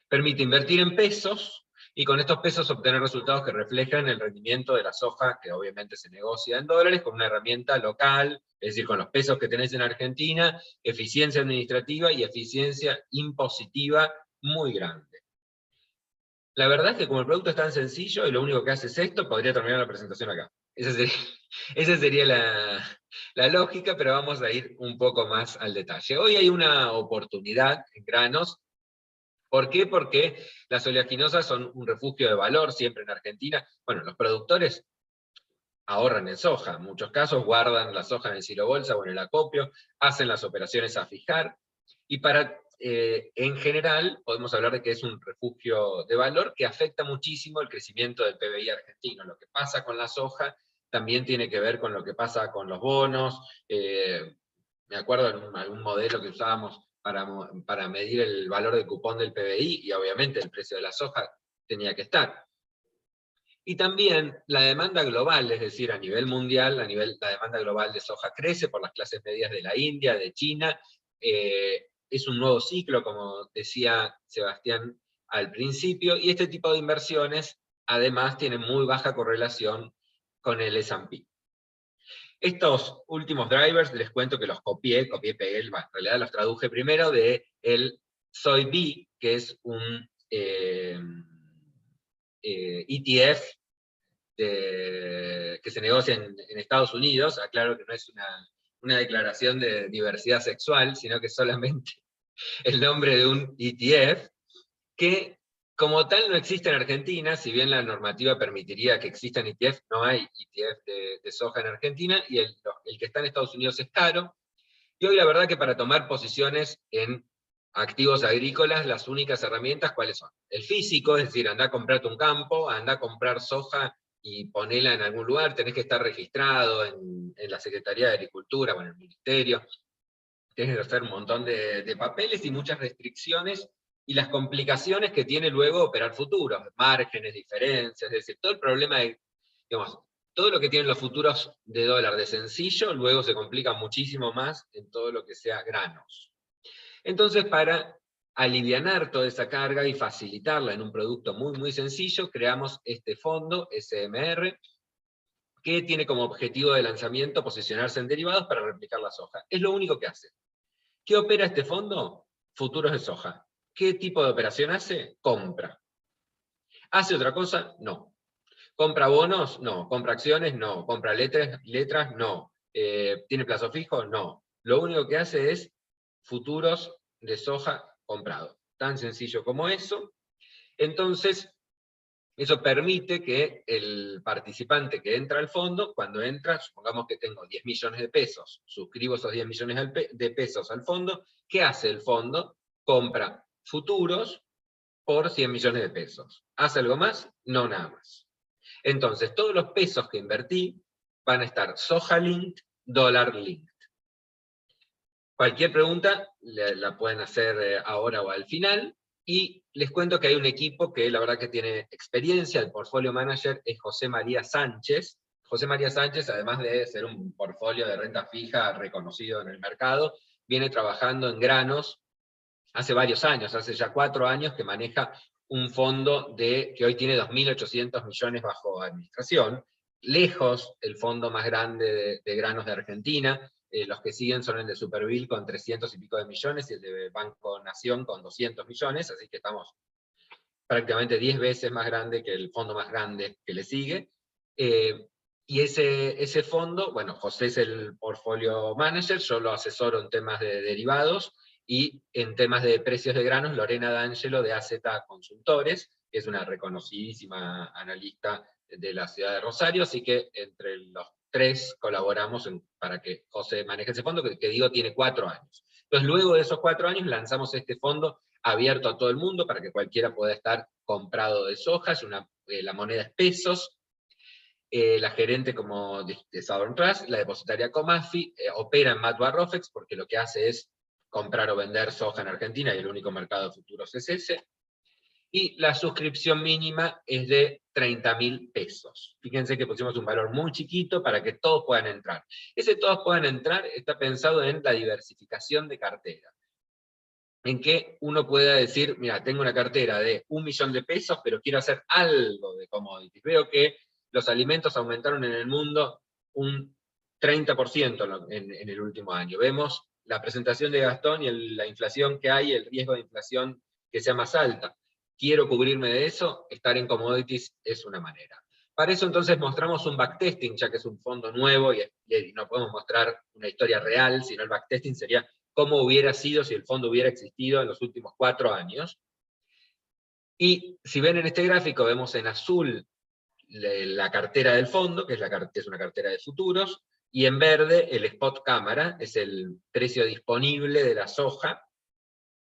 Permite invertir en pesos y con estos pesos obtener resultados que reflejan el rendimiento de la soja, que obviamente se negocia en dólares, con una herramienta local, es decir, con los pesos que tenés en Argentina, eficiencia administrativa y eficiencia impositiva muy grande. La verdad es que como el producto es tan sencillo y lo único que hace es esto, podría terminar la presentación acá. Esa sería la lógica, pero vamos a ir un poco más al detalle. Hoy hay una oportunidad en granos. ¿Por qué? Porque las oleaginosas son un refugio de valor siempre en Argentina. Bueno, los productores ahorran en soja, en muchos casos guardan la soja en el silo bolsa o en el acopio, hacen las operaciones a fijar, y en general podemos hablar de que es un refugio de valor que afecta muchísimo el crecimiento del PBI argentino. Lo que pasa con la soja también tiene que ver con lo que pasa con los bonos. Me acuerdo en algún modelo que usábamos para medir el valor del cupón del PBI, y obviamente el precio de la soja tenía que estar. Y también la demanda global, es decir, a nivel mundial, la demanda global de soja crece por las clases medias de la India, de China. Es un nuevo ciclo, como decía Sebastián al principio, y este tipo de inversiones además tienen muy baja correlación con el S&P. Estos últimos drivers les cuento que los copié, pegué, en realidad los traduje primero de el SOYB, que es un ETF que se negocia en Estados Unidos. Aclaro que no es una declaración de diversidad sexual, sino que es solamente el nombre de un ETF, que como tal no existe en Argentina. Si bien la normativa permitiría que existan ETF, no hay ETF de soja en Argentina, y el que está en Estados Unidos es caro. Y hoy la verdad que para tomar posiciones en activos agrícolas, las únicas herramientas, ¿cuáles son? El físico, es decir, anda a comprarte un campo, anda a comprar soja y ponela en algún lugar, tenés que estar registrado en la Secretaría de Agricultura o en el Ministerio, tenés que hacer un montón de papeles y muchas restricciones, y las complicaciones que tiene luego operar futuros, márgenes, diferencias, es decir, todo el problema de, digamos, todo lo que tienen los futuros de dólar de sencillo, luego se complica muchísimo más en todo lo que sea granos. Entonces, para alivianar toda esa carga y facilitarla en un producto muy, muy sencillo, creamos este fondo, SMR, que tiene como objetivo de lanzamiento posicionarse en derivados para replicar la soja. Es lo único que hace. ¿Qué opera este fondo? Futuros de soja. ¿Qué tipo de operación hace? Compra. ¿Hace otra cosa? No. ¿Compra bonos? No. ¿Compra acciones? No. ¿Compra letras? No. ¿Tiene plazo fijo? No. Lo único que hace es futuros de soja comprado. Tan sencillo como eso. Entonces, eso permite que el participante que entra al fondo, cuando entra, supongamos que tengo 10 millones de pesos, suscribo esos 10 millones de pesos al fondo, ¿qué hace el fondo? Compra futuros por 100 millones de pesos. ¿Hace algo más? No, nada más. Entonces, todos los pesos que invertí van a estar soja linked, dólar linked. Cualquier pregunta la pueden hacer ahora o al final, y les cuento que hay un equipo que la verdad que tiene experiencia. El portfolio manager es José María Sánchez. José María Sánchez, además de ser un portfolio de renta fija reconocido en el mercado, viene trabajando en granos hace varios años, hace ya 4 años que maneja un fondo que hoy tiene 2.800 millones bajo administración, lejos el fondo más grande de granos de Argentina. Los que siguen son el de Superville con 300 y pico de millones, y el de Banco Nación con 200 millones, así que estamos prácticamente 10 veces más grande que el fondo más grande que le sigue. Y ese fondo, bueno, José es el portfolio manager, yo lo asesoro en temas de derivados, y en temas de precios de granos, Lorena D'Angelo de AZ Consultores, que es una reconocidísima analista de la ciudad de Rosario, así que entre los tres colaboramos para que José maneje ese fondo, que digo tiene 4 años. Entonces, luego de esos 4 años lanzamos este fondo abierto a todo el mundo para que cualquiera pueda estar comprado de soja. La moneda es pesos. La gerente como de Southern Trust, la depositaria Comafi, opera en Matua Rofex, porque lo que hace es comprar o vender soja en Argentina, y el único mercado de futuros es ese. Y la suscripción mínima es de 30.000 pesos. Fíjense que pusimos un valor muy chiquito para que todos puedan entrar. Ese todos puedan entrar está pensado en la diversificación de cartera, en que uno pueda decir, mira, tengo una cartera de 1 millón de pesos, pero quiero hacer algo de commodities. Veo que los alimentos aumentaron en el mundo un 30% en el último año. Vemos la presentación de Gastón y la inflación que hay, el riesgo de inflación que sea más alta. Quiero cubrirme de eso, estar en commodities es una manera. Para eso entonces mostramos un backtesting, ya que es un fondo nuevo y no podemos mostrar una historia real, sino el backtesting sería cómo hubiera sido si el fondo hubiera existido en los últimos 4 años. Y si ven en este gráfico, vemos en azul la cartera del fondo, que es una cartera de futuros, y en verde el spot cámara, es el precio disponible de la soja,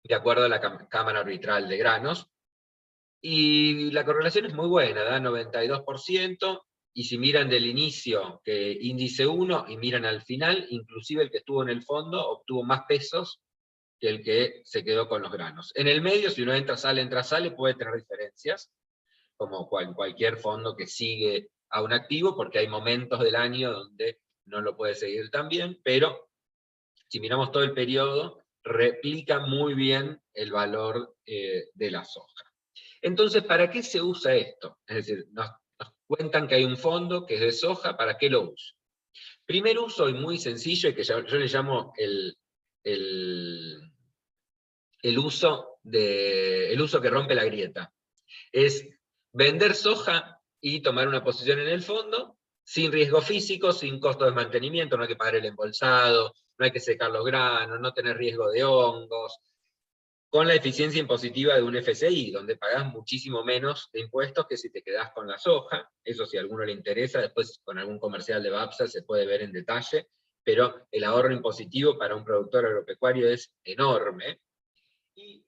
de acuerdo a la cámara arbitral de granos. Y la correlación es muy buena, da 92%, y si miran del inicio, que índice 1, y miran al final, inclusive el que estuvo en el fondo obtuvo más pesos que el que se quedó con los granos. En el medio, si uno entra, sale, puede tener diferencias, como cualquier fondo que sigue a un activo, porque hay momentos del año donde no lo puede seguir tan bien, pero si miramos todo el periodo, replica muy bien el valor de la soja. Entonces, ¿para qué se usa esto? Es decir, nos cuentan que hay un fondo que es de soja, ¿para qué lo uso? Primer uso, y muy sencillo, y que yo le llamo el uso que rompe la grieta. Es vender soja y tomar una posición en el fondo, sin riesgo físico, sin costo de mantenimiento, no hay que pagar el embolsado, no hay que secar los granos, no tener riesgo de hongos, con la eficiencia impositiva de un FCI, donde pagás muchísimo menos de impuestos que si te quedás con la soja. Eso, si a alguno le interesa, después con algún comercial de BAPSA se puede ver en detalle, pero el ahorro impositivo para un productor agropecuario es enorme. Y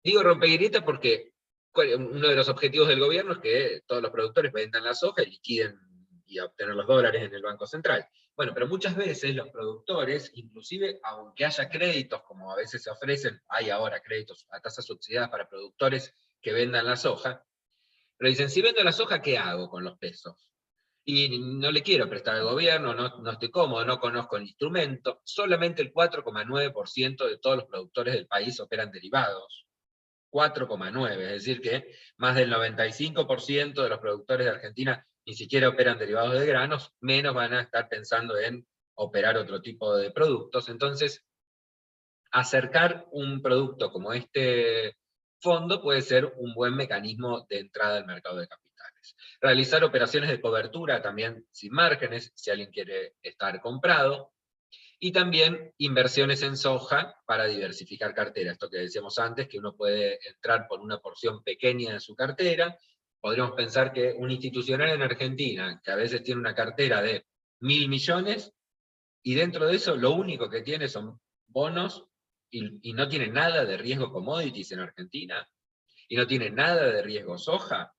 digo rompegrieta porque uno de los objetivos del gobierno es que todos los productores vendan la soja y liquiden y obtener los dólares en el Banco Central. Bueno, pero muchas veces los productores, inclusive aunque haya créditos, como a veces se ofrecen, hay ahora créditos a tasas subsidiadas para productores que vendan la soja, pero dicen, si vendo la soja, ¿qué hago con los pesos? y no le quiero prestar al gobierno, no estoy cómodo, no conozco el instrumento. Solamente el 4,9% de todos los productores del país operan derivados. 4,9%, es decir que más del 95% de los productores de Argentina ni siquiera operan derivados de granos, menos van a estar pensando en operar otro tipo de productos. Entonces, acercar un producto como este fondo puede ser un buen mecanismo de entrada al mercado de capitales. Realizar operaciones de cobertura también sin márgenes, si alguien quiere estar comprado, y también inversiones en soja para diversificar cartera. Esto que decíamos antes, que uno puede entrar por una porción pequeña de su cartera. Podríamos pensar que un institucional en Argentina, que a veces tiene una cartera de 1.000 millones, y dentro de eso lo único que tiene son bonos, y no tiene nada de riesgo commodities en Argentina, y no tiene nada de riesgo soja,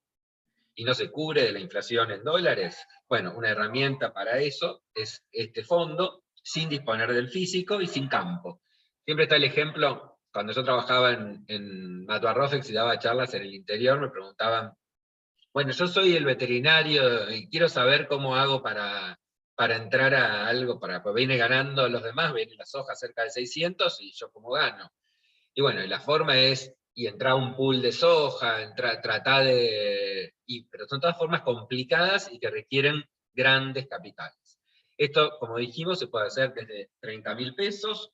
y no se cubre de la inflación en dólares. Bueno, una herramienta para eso es este fondo, sin disponer del físico y sin campo. Siempre está el ejemplo, cuando yo trabajaba en Matua Rofex y daba charlas en el interior, me preguntaban, bueno, yo soy el veterinario y quiero saber cómo hago para entrar a algo, pues viene ganando los demás, viene la soja cerca de 600 y yo cómo gano. Y bueno, y la forma es, y entrar a un pool de soja, tratar de... pero son todas formas complicadas y que requieren grandes capitales. Esto, como dijimos, se puede hacer desde 30.000 pesos,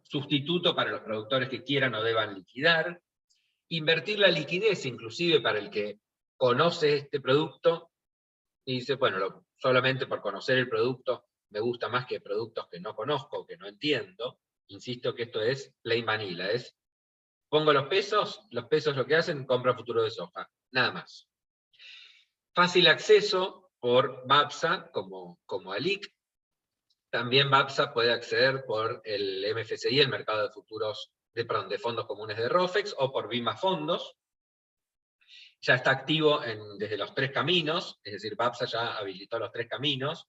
sustituto para los productores que quieran o deban liquidar, invertir la liquidez inclusive para el que conoce este producto, y dice, bueno, solamente por conocer el producto me gusta más que productos que no conozco, que no entiendo. Insisto que esto es plain vanilla, es pongo los pesos lo que hacen, compra futuro de soja, nada más. Fácil acceso por BAPSA como ALIC. También BAPSA puede acceder por el MFCI, el mercado de futuros, de fondos comunes de ROFEX, o por BIMA Fondos. Ya está activo desde los 3 caminos, es decir, BAPSA ya habilitó los 3 caminos.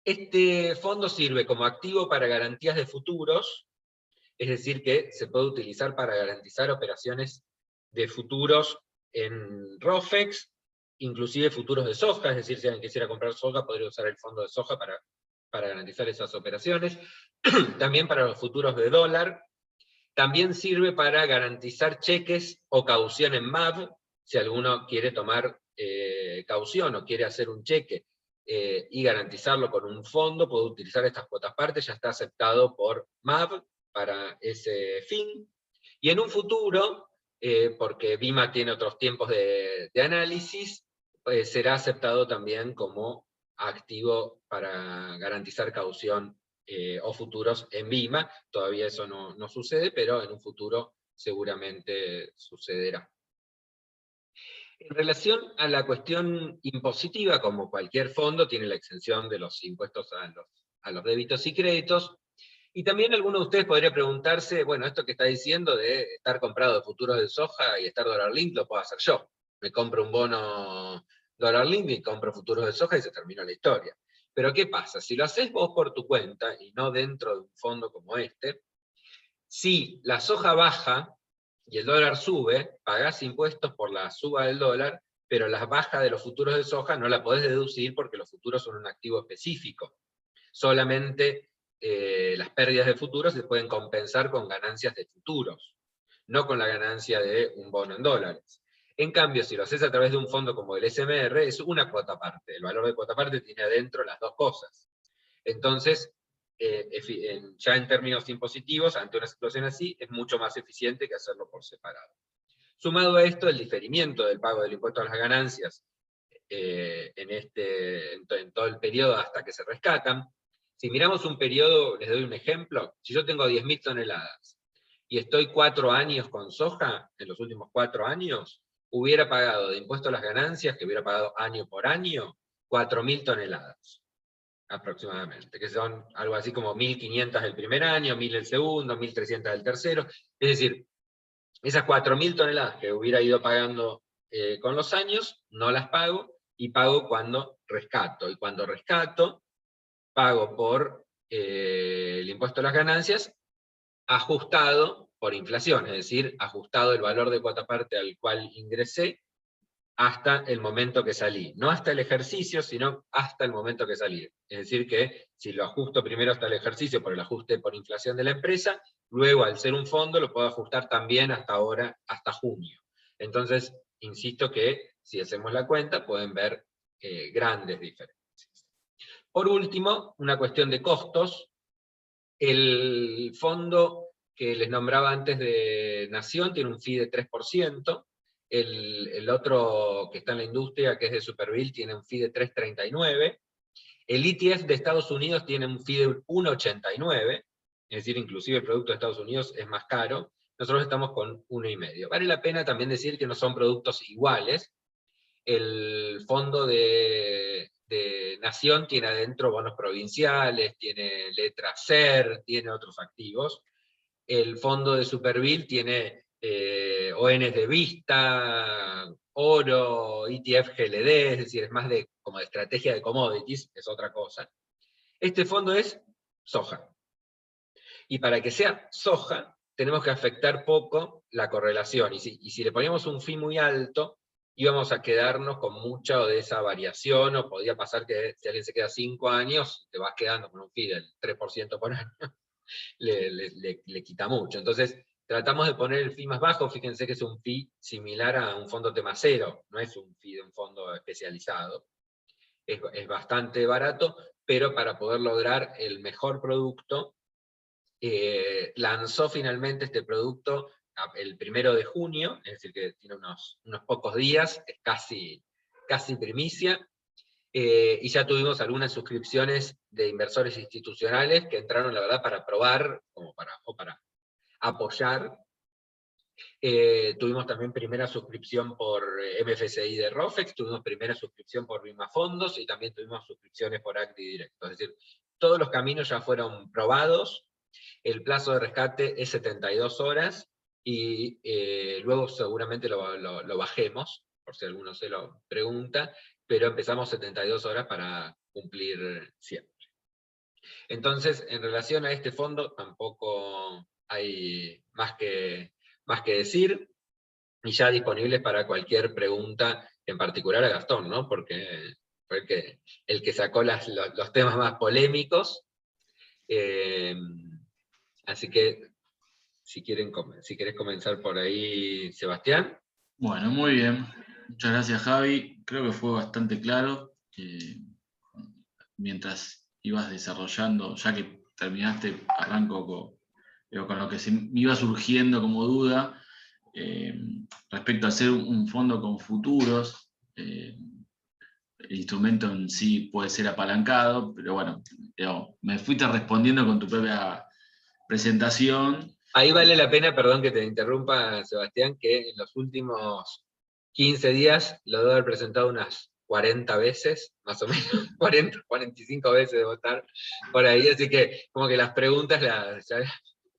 Este fondo sirve como activo para garantías de futuros, es decir, que se puede utilizar para garantizar operaciones de futuros en ROFEX, inclusive futuros de soja, es decir, si alguien quisiera comprar soja, podría usar el fondo de soja para garantizar esas operaciones. También para los futuros de dólar. También sirve para garantizar cheques o caución en MAV, si alguno quiere tomar caución o quiere hacer un cheque y garantizarlo con un fondo, puede utilizar estas cuotas partes, ya está aceptado por MAV para ese fin. Y en un futuro, porque BIMA tiene otros tiempos de análisis, será aceptado también como activo para garantizar caución o futuros en BIMA. Todavía eso no sucede, pero en un futuro seguramente sucederá. En relación a la cuestión impositiva, como cualquier fondo, tiene la exención de los impuestos a los débitos y créditos. Y también alguno de ustedes podría preguntarse, bueno, esto que está diciendo de estar comprado de futuros de soja y estar dólar link, lo puedo hacer yo. Me compro un bono dólar link y compro futuros de soja y se terminó la historia. Pero ¿qué pasa? Si lo haces vos por tu cuenta y no dentro de un fondo como este, si la soja baja y el dólar sube, pagás impuestos por la suba del dólar, pero la baja de los futuros de soja no la podés deducir porque los futuros son un activo específico. Solamente las pérdidas de futuros se pueden compensar con ganancias de futuros, no con la ganancia de un bono en dólares. En cambio, si lo haces a través de un fondo como el SMR, es una cuota aparte. El valor de cuota aparte tiene adentro las dos cosas. Entonces, ya en términos impositivos, ante una situación así, es mucho más eficiente que hacerlo por separado. Sumado a esto, el diferimiento del pago del impuesto a las ganancias en todo el periodo hasta que se rescatan. Si miramos un periodo, les doy un ejemplo, si yo tengo 10.000 toneladas y estoy 4 años con soja, en los últimos 4 años, hubiera pagado de impuesto a las ganancias, que hubiera pagado año por año, 4.000 toneladas aproximadamente, que son algo así como 1.500 el primer año, 1.000 el segundo, 1.300 el tercero. Es decir, esas 4.000 toneladas que hubiera ido pagando con los años, no las pago, y pago cuando rescato. Y cuando rescato, pago por el impuesto a las ganancias, ajustado por inflación, es decir, ajustado el valor de cuota parte al cual ingresé, hasta el momento que salí. No hasta el ejercicio, sino hasta el momento que salí. Es decir que si lo ajusto primero hasta el ejercicio por el ajuste por inflación de la empresa, luego al ser un fondo lo puedo ajustar también hasta ahora, hasta junio. Entonces, insisto que si hacemos la cuenta pueden ver grandes diferencias. Por último, una cuestión de costos. El fondo que les nombraba antes de Nación tiene un fee de 3%, el otro que está en la industria, que es de Superville, tiene un fee de 3,39, el ETF de Estados Unidos tiene un fee de 1,89, es decir, inclusive el producto de Estados Unidos es más caro, nosotros estamos con 1,5. Vale la pena también decir que no son productos iguales. El fondo de Nación tiene adentro bonos provinciales, tiene letras SER, tiene otros activos. El fondo de Superville tiene ONs de vista, oro, ETF GLD, es decir, es más como de estrategia de commodities, es otra cosa. Este fondo es soja. Y para que sea soja, tenemos que afectar poco la correlación. Y si le poníamos un fee muy alto, íbamos a quedarnos con mucha de esa variación, o podía pasar que si alguien se queda 5 años, te vas quedando con un fee del 3% por año, le quita mucho. Entonces, tratamos de poner el fee más bajo. Fíjense que es un fee similar a un fondo tema cero, no es un fee de un fondo especializado. Es bastante barato, pero para poder lograr el mejor producto, lanzó finalmente este producto el 1 de junio, es decir, que tiene unos pocos días, es casi primicia, y ya tuvimos algunas suscripciones de inversores institucionales que entraron, la verdad, para probar, o para apoyar. Tuvimos también primera suscripción por MFCI de Rofex, tuvimos primera suscripción por Vima Fondos, y también tuvimos suscripciones por Acti Directo. Es decir, todos los caminos ya fueron probados. El plazo de rescate es 72 horas, y luego seguramente lo bajemos, por si alguno se lo pregunta, pero empezamos 72 horas para cumplir siempre. Entonces, en relación a este fondo, tampoco hay más que decir, y ya disponibles para cualquier pregunta, en particular a Gastón, ¿no? Porque fue el que sacó los temas más polémicos. Así que, si querés comenzar por ahí, Sebastián. Bueno, muy bien. Muchas gracias, Javi. Creo que fue bastante claro. Mientras ibas desarrollando, ya que terminaste, arranco con lo que me iba surgiendo como duda respecto a hacer un fondo con futuros. El instrumento en sí puede ser apalancado, pero bueno, me fuiste respondiendo con tu propia presentación. Ahí vale la pena, perdón que te interrumpa, Sebastián, que en los últimos 15 días lo debo haber presentado unas 40 veces, más o menos, 40, 45 veces de votar por ahí, así que como que las preguntas Ya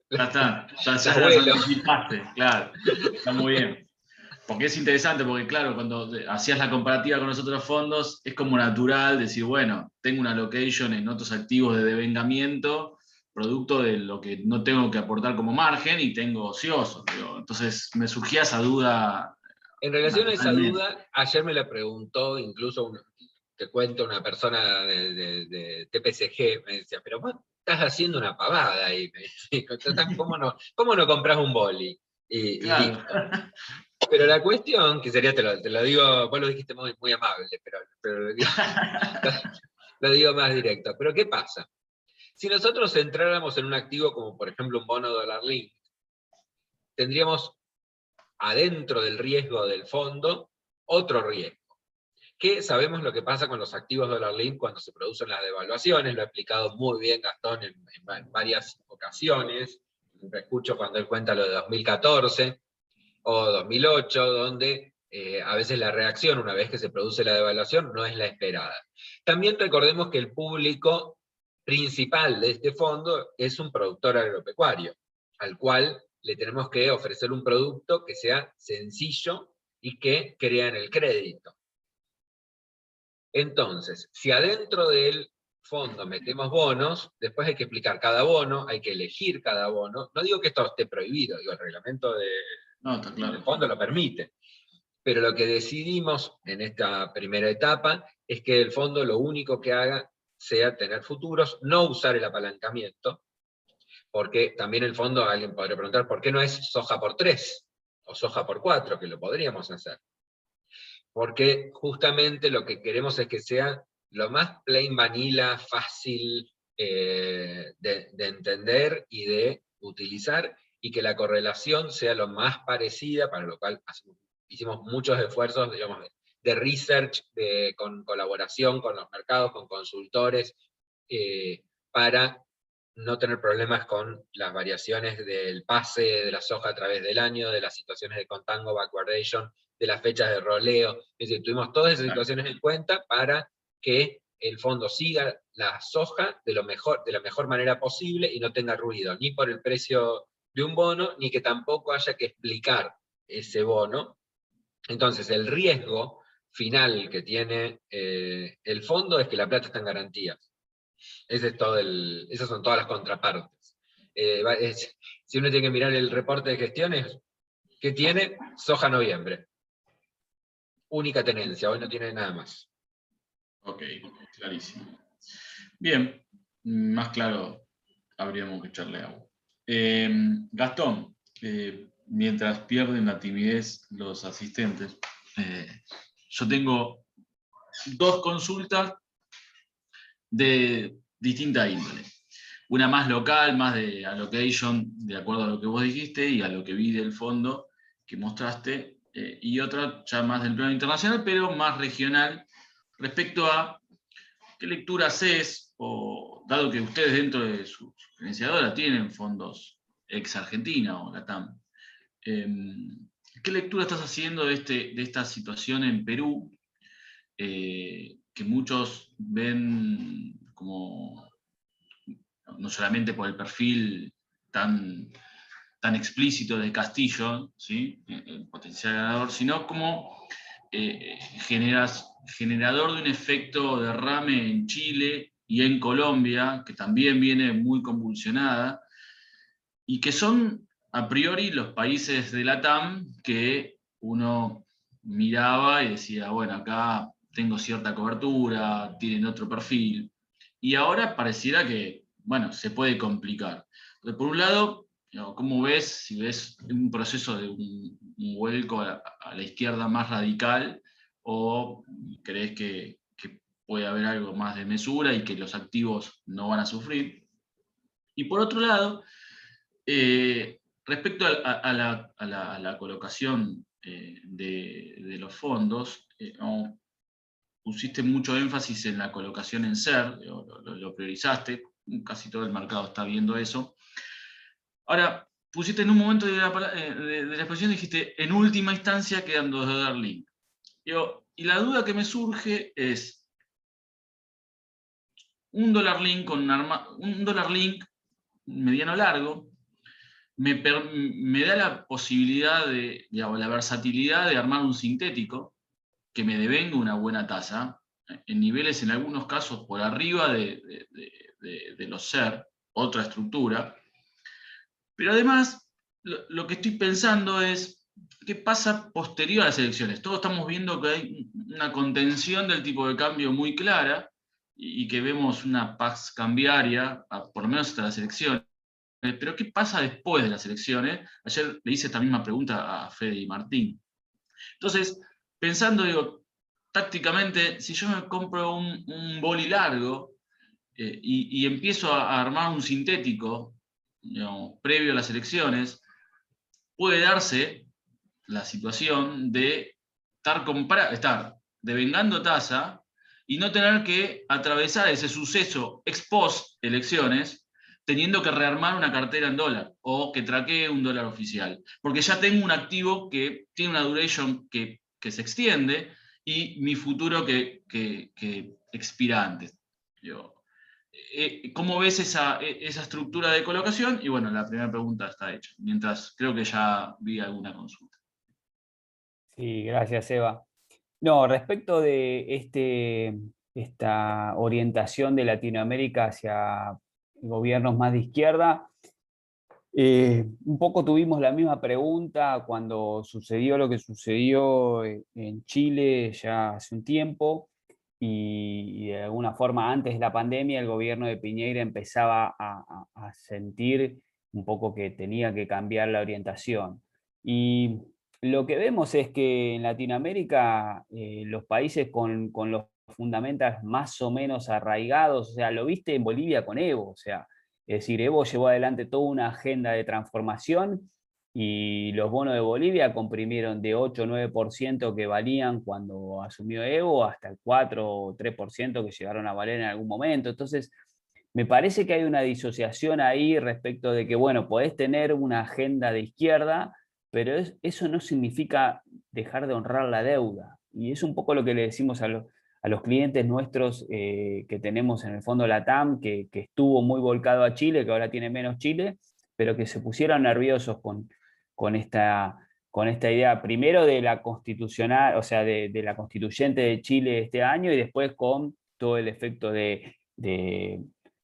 las vuelo. anticipaste, claro, está muy bien. Porque es interesante, porque claro, cuando hacías la comparativa con los otros fondos, es como natural decir, bueno, tengo una allocation en otros activos de devengamiento, producto de lo que no tengo que aportar como margen, y tengo ocioso. Entonces me surgía esa duda. En relación a esa duda, ayer me la preguntó incluso, te cuento, una persona de TPCG, me decía, pero vos estás haciendo una pavada ahí, me decía, ¿cómo no compras un boli? Y listo. Pero la cuestión, que sería, te lo digo, vos lo dijiste muy, muy amable, pero lo digo más directo. Pero ¿qué pasa? Si nosotros entráramos en un activo como por ejemplo un bono dólar link, tendríamos adentro del riesgo del fondo otro riesgo, que sabemos lo que pasa con los activos dólar link cuando se producen las devaluaciones, lo ha explicado muy bien Gastón en varias ocasiones, escucho cuando él cuenta lo de 2014, o 2008, donde a veces la reacción, una vez que se produce la devaluación, no es la esperada. También recordemos que el público principal de este fondo es un productor agropecuario, al cual le tenemos que ofrecer un producto que sea sencillo y que crea en el crédito. Entonces, si adentro del fondo metemos bonos, después hay que explicar cada bono, hay que elegir cada bono. No digo que esto esté prohibido, digo, el reglamento No, está claro. el fondo lo permite. pero lo que decidimos en esta primera etapa es que el fondo lo único que haga sea tener futuros, no usar el apalancamiento, porque también el fondo, alguien podría preguntar, ¿por qué no es soja por 3 o soja por 4, que lo podríamos hacer? Porque justamente lo que queremos es que sea lo más plain vanilla, fácil de entender y de utilizar, y que la correlación sea lo más parecida, para lo cual hicimos muchos esfuerzos, digamos, de research, con colaboración con los mercados, con consultores, para no tener problemas con las variaciones del pase de la soja a través del año, de las situaciones de contango, backwardation, de las fechas de roleo. Es decir, tuvimos todas esas situaciones en cuenta para que el fondo siga la soja de la mejor manera posible y no tenga ruido, ni por el precio de un bono, ni que tampoco haya que explicar ese bono. Entonces, el riesgo final que tiene el fondo es que la plata está en garantías. Esas son todas las contrapartes. Si uno tiene que mirar el reporte de gestiones, ¿qué tiene? Soja noviembre. Única tenencia, hoy no tiene nada más. Ok, clarísimo. Bien, más claro habríamos que echarle agua. Gastón, mientras pierden la timidez los asistentes, yo tengo 2 consultas de distinta índole. Una más local, más de allocation, de acuerdo a lo que vos dijiste y a lo que vi del fondo que mostraste, y otra ya más del plano internacional, pero más regional, respecto a qué lectura haces, o dado que ustedes dentro de su gerenciadora tienen fondos ex Argentina o Latam, ¿qué lectura estás haciendo de esta situación en Perú, que muchos ven como, no solamente por el perfil tan explícito de Castillo, ¿sí? El potencial ganador, sino como generador de un efecto derrame en Chile y en Colombia, que también viene muy convulsionada, y que son a priori los países de Latam que uno miraba y decía, bueno, acá tengo cierta cobertura, tienen otro perfil, y ahora pareciera que, bueno, se puede complicar. Entonces, por un lado, ¿cómo ves, si ves un proceso de un vuelco a la izquierda más radical, o crees que puede haber algo más de mesura y que los activos no van a sufrir? Y por otro lado, respecto a la colocación de los fondos, pusiste mucho énfasis en la colocación en SER, lo priorizaste, casi todo el mercado está viendo eso. Ahora, pusiste en un momento de la exposición, dijiste, en última instancia quedan $2 link. Y la duda que me surge es, un $1 link mediano largo, me da la posibilidad la versatilidad de armar un sintético que me devenga una buena tasa, en niveles en algunos casos por arriba de los SER, otra estructura. Pero además, lo que estoy pensando es, ¿qué pasa posterior a las elecciones? Todos estamos viendo que hay una contención del tipo de cambio muy clara y que vemos una paz cambiaria, por lo menos hasta las elecciones. Pero ¿qué pasa después de las elecciones? Ayer le hice esta misma pregunta a Fede y Martín. Entonces, pensando, digo, tácticamente, si yo me compro un boli largo y empiezo a armar un sintético, digamos, previo a las elecciones, puede darse la situación de estar devengando tasa y no tener que atravesar ese suceso ex post elecciones teniendo que rearmar una cartera en dólar o que traquee un dólar oficial. Porque ya tengo un activo que tiene una duration que se extiende y mi futuro que expira antes. ¿Cómo ves esa estructura de colocación? Y bueno, la primera pregunta está hecha, mientras creo que ya vi alguna consulta. Sí, gracias, Eva. No, respecto de esta orientación de Latinoamérica hacia gobiernos más de izquierda, Un poco tuvimos la misma pregunta cuando sucedió lo que sucedió en Chile ya hace un tiempo, y de alguna forma antes de la pandemia el gobierno de Piñera empezaba a sentir un poco que tenía que cambiar la orientación. Y lo que vemos es que en Latinoamérica los países con los fundamentos más o menos arraigados, o sea, lo viste en Bolivia con Evo, o sea, es decir, Evo llevó adelante toda una agenda de transformación y los bonos de Bolivia comprimieron de 8 o 9% que valían cuando asumió Evo hasta el 4 o 3% que llegaron a valer en algún momento. Entonces, me parece que hay una disociación ahí respecto de que, bueno, podés tener una agenda de izquierda, pero eso no significa dejar de honrar la deuda. Y es un poco lo que le decimos a los clientes nuestros que tenemos en el fondo LATAM, que estuvo muy volcado a Chile, que ahora tiene menos Chile, pero que se pusieron nerviosos con esta idea, primero de la constitucional, o sea, de la constituyente de Chile este año, y después con todo el efecto de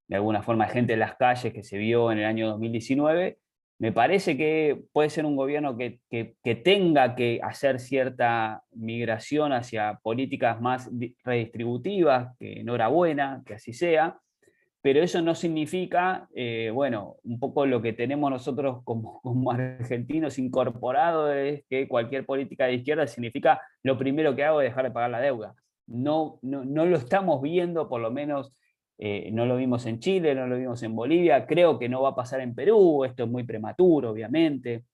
alguna forma de gente en las calles que se vio en el año 2019. Me parece que puede ser un gobierno que tenga que hacer cierta migración hacia políticas más redistributivas, que enhorabuena, que así sea, pero eso no significa, bueno, un poco lo que tenemos nosotros como argentinos incorporado es que cualquier política de izquierda significa lo primero que hago es dejar de pagar la deuda. No lo estamos viendo, por lo menos no lo vimos en Chile, no lo vimos en Bolivia, creo que no va a pasar en Perú, esto es muy prematuro, obviamente,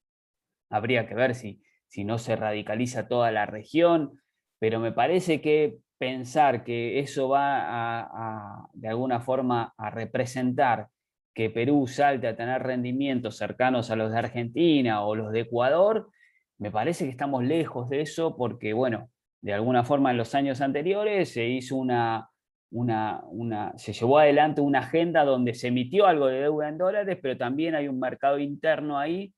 habría que ver si no se radicaliza toda la región, pero me parece que pensar que eso va de alguna forma a representar que Perú salte a tener rendimientos cercanos a los de Argentina o los de Ecuador, me parece que estamos lejos de eso porque, bueno, de alguna forma en los años anteriores se hizo se llevó adelante una agenda donde se emitió algo de deuda en dólares, pero también hay un mercado interno ahí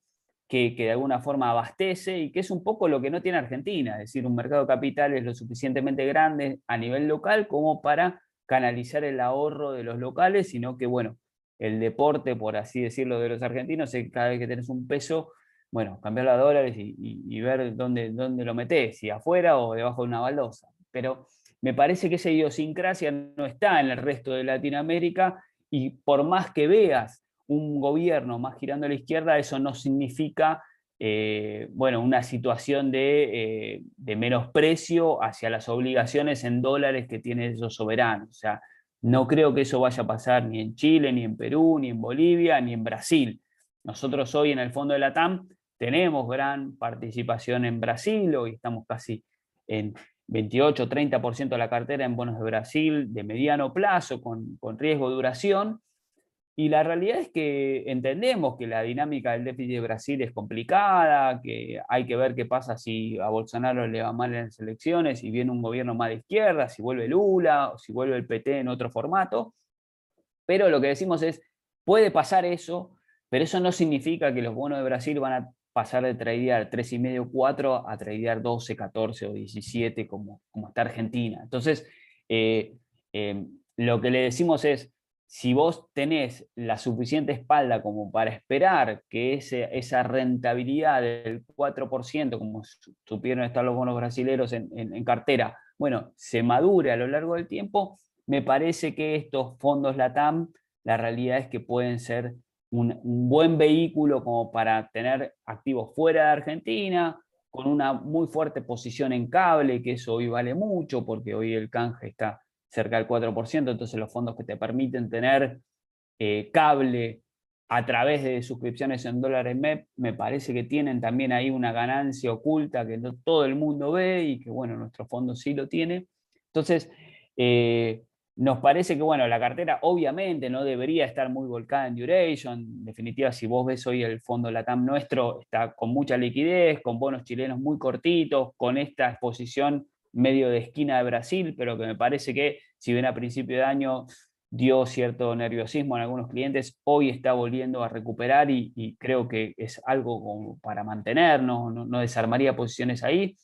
que de alguna forma abastece y que es un poco lo que no tiene Argentina, es decir, un mercado de capitales lo suficientemente grande a nivel local como para canalizar el ahorro de los locales, sino que, bueno, el deporte, por así decirlo, de los argentinos es que cada vez que tenés un peso, bueno, cambiarlo a dólares y ver dónde lo metés, si afuera o debajo de una baldosa. Pero me parece que esa idiosincrasia no está en el resto de Latinoamérica y por más que veas un gobierno más girando a la izquierda, eso no significa bueno, una situación de menosprecio hacia las obligaciones en dólares que tienen esos soberanos. O sea, no creo que eso vaya a pasar ni en Chile, ni en Perú, ni en Bolivia, ni en Brasil. Nosotros hoy en el fondo de la TAM tenemos gran participación en Brasil, hoy estamos casi en 28-30% de la cartera en bonos de Brasil de mediano plazo, con riesgo de duración. Y la realidad es que entendemos que la dinámica del déficit de Brasil es complicada, que hay que ver qué pasa si a Bolsonaro le va mal en las elecciones, si viene un gobierno más de izquierda, si vuelve Lula o si vuelve el PT en otro formato. Pero lo que decimos es, puede pasar eso, pero eso no significa que los bonos de Brasil van a pasar de tradear 3,5, 4 a tradear 12, 14 o 17 como está Argentina. Entonces, eh, lo que le decimos es, si vos tenés la suficiente espalda como para esperar que esa rentabilidad del 4%, como supieron estar los bonos brasileños en cartera, bueno, se madure a lo largo del tiempo, me parece que estos fondos LATAM, la realidad es que pueden ser un buen vehículo como para tener activos fuera de Argentina, con una muy fuerte posición en cable, que eso hoy vale mucho, porque hoy el canje está cerca del 4%, entonces los fondos que te permiten tener cable a través de suscripciones en dólares MEP, me parece que tienen también ahí una ganancia oculta que no todo el mundo ve y que, bueno, nuestro fondo sí lo tiene. Entonces, nos parece que, bueno, la cartera obviamente no debería estar muy volcada en duration. En definitiva, si vos ves hoy el fondo LATAM nuestro, está con mucha liquidez, con bonos chilenos muy cortitos, con esta exposición medio de esquina de Brasil, pero que me parece que, si bien a principio de año dio cierto nerviosismo en algunos clientes, hoy está volviendo a recuperar y creo que es algo como para mantenernos, no desarmaría posiciones ahí.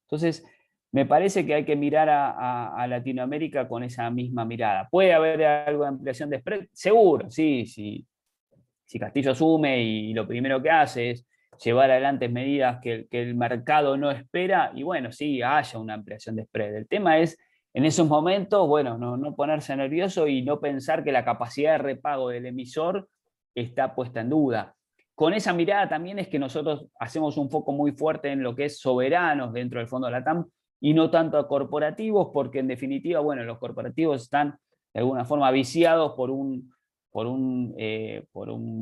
Entonces, me parece que hay que mirar a Latinoamérica con esa misma mirada. ¿Puede haber algo de ampliación de spread? Seguro, sí. Si si Castillo asume y lo primero que hace es llevar adelante medidas que el mercado no espera, y bueno, sí, haya una ampliación de spread. El tema es, en esos momentos, bueno, no ponerse nervioso y no pensar que la capacidad de repago del emisor está puesta en duda. Con esa mirada también es que nosotros hacemos un foco muy fuerte en lo que es soberanos dentro del Fondo LATAM y no tanto a corporativos, porque en definitiva, bueno, los corporativos están de alguna forma viciados por un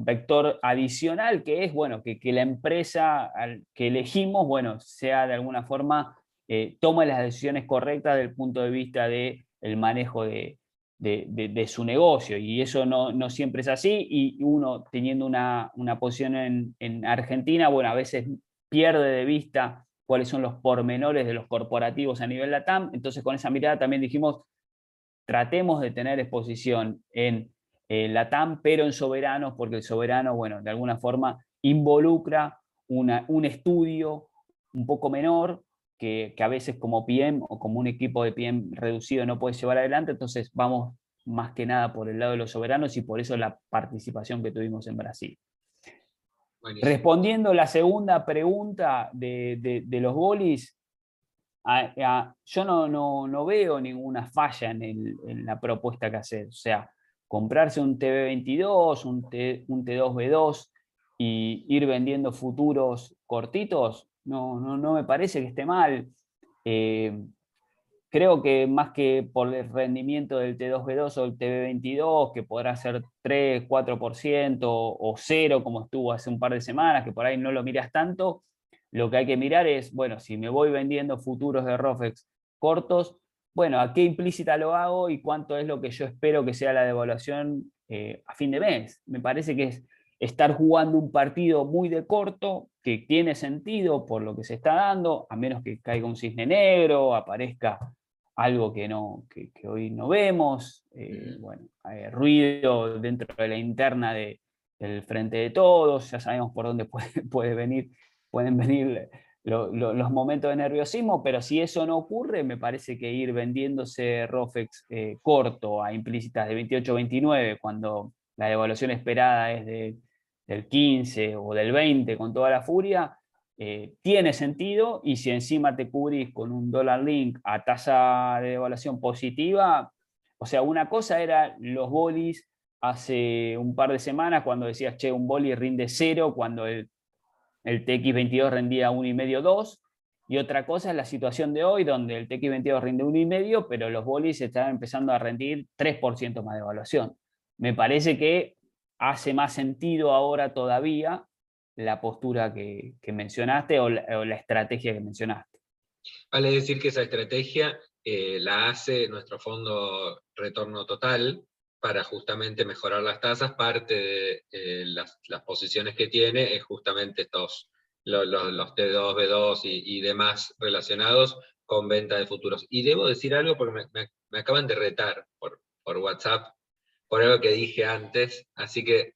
vector adicional que es, bueno, que la empresa que elegimos, bueno, sea de alguna forma, tome las decisiones correctas desde el punto de vista del manejo de su negocio, y eso no siempre es así, y uno teniendo una posición en Argentina, bueno, a veces pierde de vista cuáles son los pormenores de los corporativos a nivel LATAM. Entonces con esa mirada también dijimos, tratemos de tener exposición en LATAM, pero en soberanos, porque el soberano, bueno, de alguna forma involucra un estudio un poco menor, que a veces como PM o como un equipo de PM reducido no puede llevar adelante. Entonces vamos más que nada por el lado de los soberanos, y por eso la participación que tuvimos en Brasil. Buenísimo. Respondiendo la segunda pregunta de los bolis, yo no veo ninguna falla en la propuesta que hacer. O sea, comprarse un TB22, un T2B2 y ir vendiendo futuros cortitos, no me parece que esté mal. Creo que más que por el rendimiento del T2B2 o el TB22, que podrá ser 3, 4% o 0, como estuvo hace un par de semanas, que por ahí no lo miras tanto, lo que hay que mirar es, bueno, si me voy vendiendo futuros de ROFEX cortos, bueno, ¿a qué implícita lo hago y cuánto es lo que yo espero que sea la devaluación a fin de mes? Me parece que es estar jugando un partido muy de corto, que tiene sentido por lo que se está dando, a menos que caiga un cisne negro, aparezca algo que hoy no vemos, bueno, ruido dentro de la interna del Frente de Todos, ya sabemos por dónde pueden venir los momentos de nerviosismo, pero si eso no ocurre, me parece que ir vendiéndose ROFEX corto a implícitas de 28-29, cuando la devaluación esperada es del 15 o del 20 con toda la furia, tiene sentido, y si encima te cubrís con un dólar link a tasa de devaluación positiva, o sea, una cosa era los bolis hace un par de semanas cuando decías, che, un boli rinde 0 cuando el TX22 rendía 1,5, 2, y otra cosa es la situación de hoy donde el TX22 rinde 1,5, pero los bolis están empezando a rendir 3% más de evaluación. Me parece que hace más sentido ahora todavía la postura que mencionaste o la estrategia que mencionaste. Vale decir que esa estrategia la hace nuestro fondo Retorno Total para justamente mejorar las tasas. Parte de las posiciones que tiene es justamente los T2, B2 y demás relacionados con venta de futuros. Y debo decir algo porque me acaban de retar por WhatsApp por algo que dije antes, así que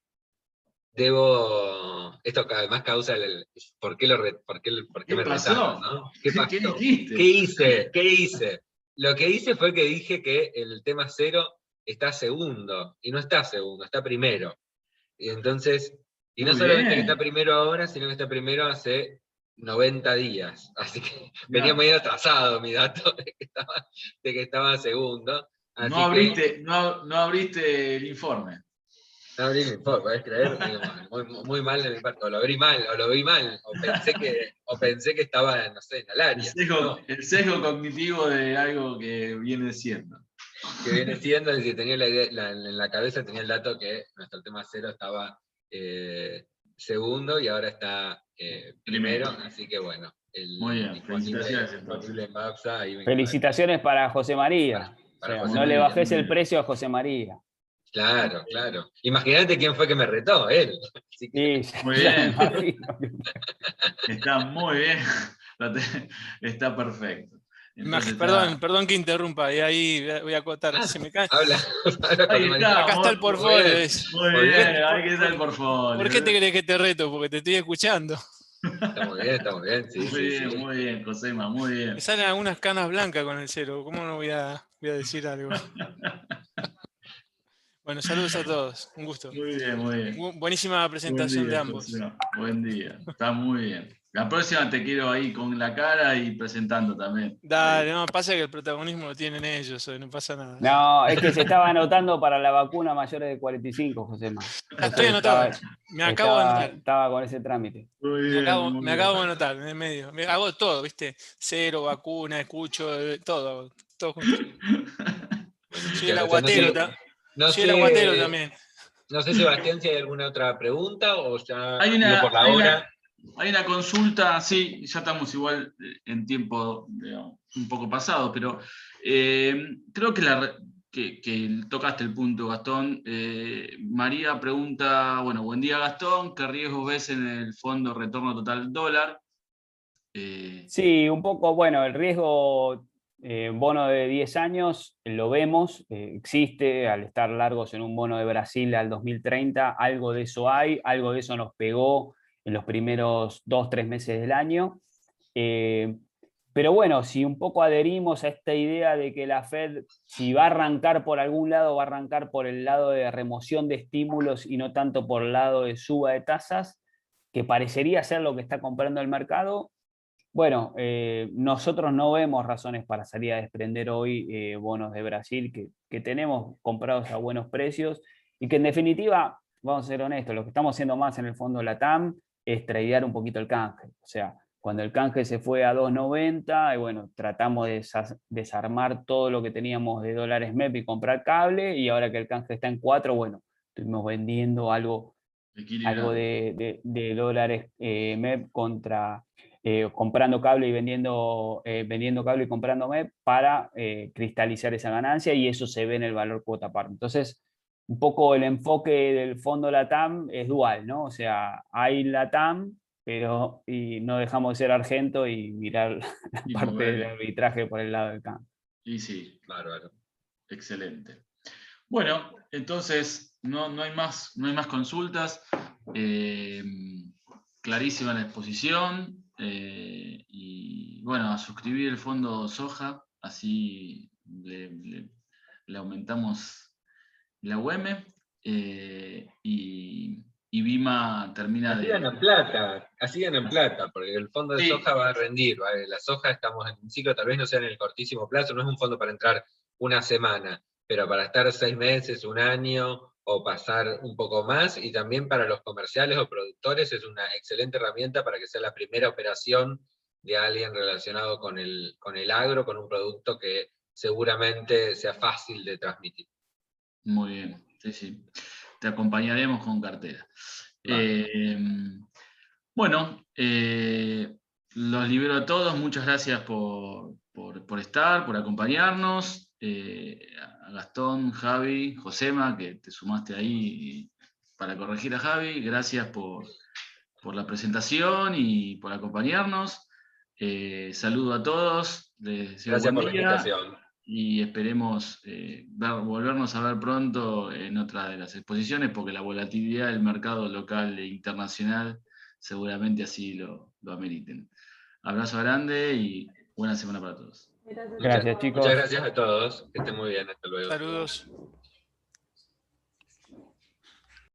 esto además causa por qué me retaron, ¿no? ¿Qué pasó? ¿Qué dijiste? ¿Qué hice? Lo que hice fue que dije que el tema 0 está segundo, y no está segundo, está primero. Y entonces, y no solamente que está primero ahora, sino que está primero hace 90 días. Así que venía muy atrasado mi dato de que estaba segundo. Así no abriste el informe. No abrí el informe, ¿podés creer? Muy mal de mi parte. O lo abrí mal, o lo vi mal, o pensé que estaba, no sé, en el área. El sesgo cognitivo de algo que viene siendo. Que viene siendo, es decir, tenía en la cabeza tenía el dato que nuestro tema 0 estaba segundo y ahora está primero, así que bueno. Muy bien, felicitaciones disponible en Babsa. Felicitaciones para José María. Para José María. Le bajes el precio a José María. Claro. Imagínate quién fue que me retó, él. Sí, muy bien. Está muy bien. Está perfecto. Entonces, perdón que interrumpa, y ahí voy a acotar. Se me cae. Habla acá está el portfolio. Muy bien, ahí está el portfolio. ¿Por qué te crees que te reto? Porque te estoy escuchando. Está muy bien. Sí, muy bien, Josema, muy bien. Me salen algunas canas blancas con el 0. ¿Cómo no voy a decir algo? Bueno, saludos a todos. Un gusto. Muy bien, muy bien. Buenísima presentación de ambos. Buen día, está muy bien. La próxima te quiero ahí con la cara y presentando también. Dale, no, pasa que el protagonismo lo tienen ellos, no pasa nada. No, es que se estaba anotando para la vacuna mayores de 45, Josema. Estoy anotado. Me acabo de anotar. Estaba con ese trámite. Me acabo de anotar en el medio. Hago todo, ¿viste? Cero, vacuna, escucho, todo junto. Soy el aguatero, soy el aguatero también. No sé, Sebastián, si hay alguna otra pregunta o ya por la hay hora. Hay una consulta, sí, ya estamos igual en tiempo, digamos, un poco pasado, pero creo que tocaste el punto, Gastón. María pregunta, bueno, buen día, Gastón, ¿qué riesgos ves en el fondo retorno total dólar? Sí, un poco, bueno, el riesgo bono de 10 años lo vemos, existe, al estar largos en un bono de Brasil al 2030, algo de eso hay, algo de eso nos pegó en los primeros 2-3 meses del año. Pero bueno, si un poco adherimos a esta idea de que la Fed, si va a arrancar por algún lado, va a arrancar por el lado de remoción de estímulos y no tanto por el lado de suba de tasas, que parecería ser lo que está comprando el mercado. Bueno, nosotros no vemos razones para salir a desprender hoy bonos de Brasil que tenemos comprados a buenos precios y que en definitiva, vamos a ser honestos, lo que estamos haciendo más en el fondo LATAM es tradear un poquito el canje. O sea, cuando el canje se fue a 2.90, y bueno, tratamos de desarmar todo lo que teníamos de dólares MEP y comprar cable, y ahora que el canje está en 4, bueno, estuvimos vendiendo algo de dólares MEP contra... comprando cable y vendiendo cable y comprando MEP para cristalizar esa ganancia, y eso se ve en el valor cuota par. Entonces, un poco el enfoque del fondo LATAM es dual, ¿no? O sea, hay LATAM, pero y no dejamos de ser Argento y mirar la parte del arbitraje por el lado del campo. Y sí, bárbaro. Excelente. Bueno, entonces no hay más consultas. Clarísima la exposición. Y bueno, a suscribir el fondo Soja, así le aumentamos la UM. Y Vima termina así ganan plata, porque el fondo de soja va a rendir. ¿Vale? La soja estamos en un ciclo, tal vez no sea en el cortísimo plazo, no es un fondo para entrar una semana, pero para estar 6 meses, un año, o pasar un poco más, y también para los comerciales o productores es una excelente herramienta para que sea la primera operación de alguien relacionado con el agro, con un producto que seguramente sea fácil de transmitir. Muy bien, sí. Te acompañaremos con cartera. Vale. Bueno, los libero a todos. Muchas gracias por estar, por acompañarnos. A Gastón, Javi, Josema, que te sumaste ahí para corregir a Javi. Gracias por la presentación y por acompañarnos. Saludo a todos. Les deseo gracias buen por día. La invitación. Y esperemos volvernos a ver pronto en otra de las exposiciones, porque la volatilidad del mercado local e internacional seguramente así lo ameriten. Abrazo grande y buena semana para todos. Gracias, chicos. Muchas gracias a todos. Que estén muy bien. Hasta luego. Saludos.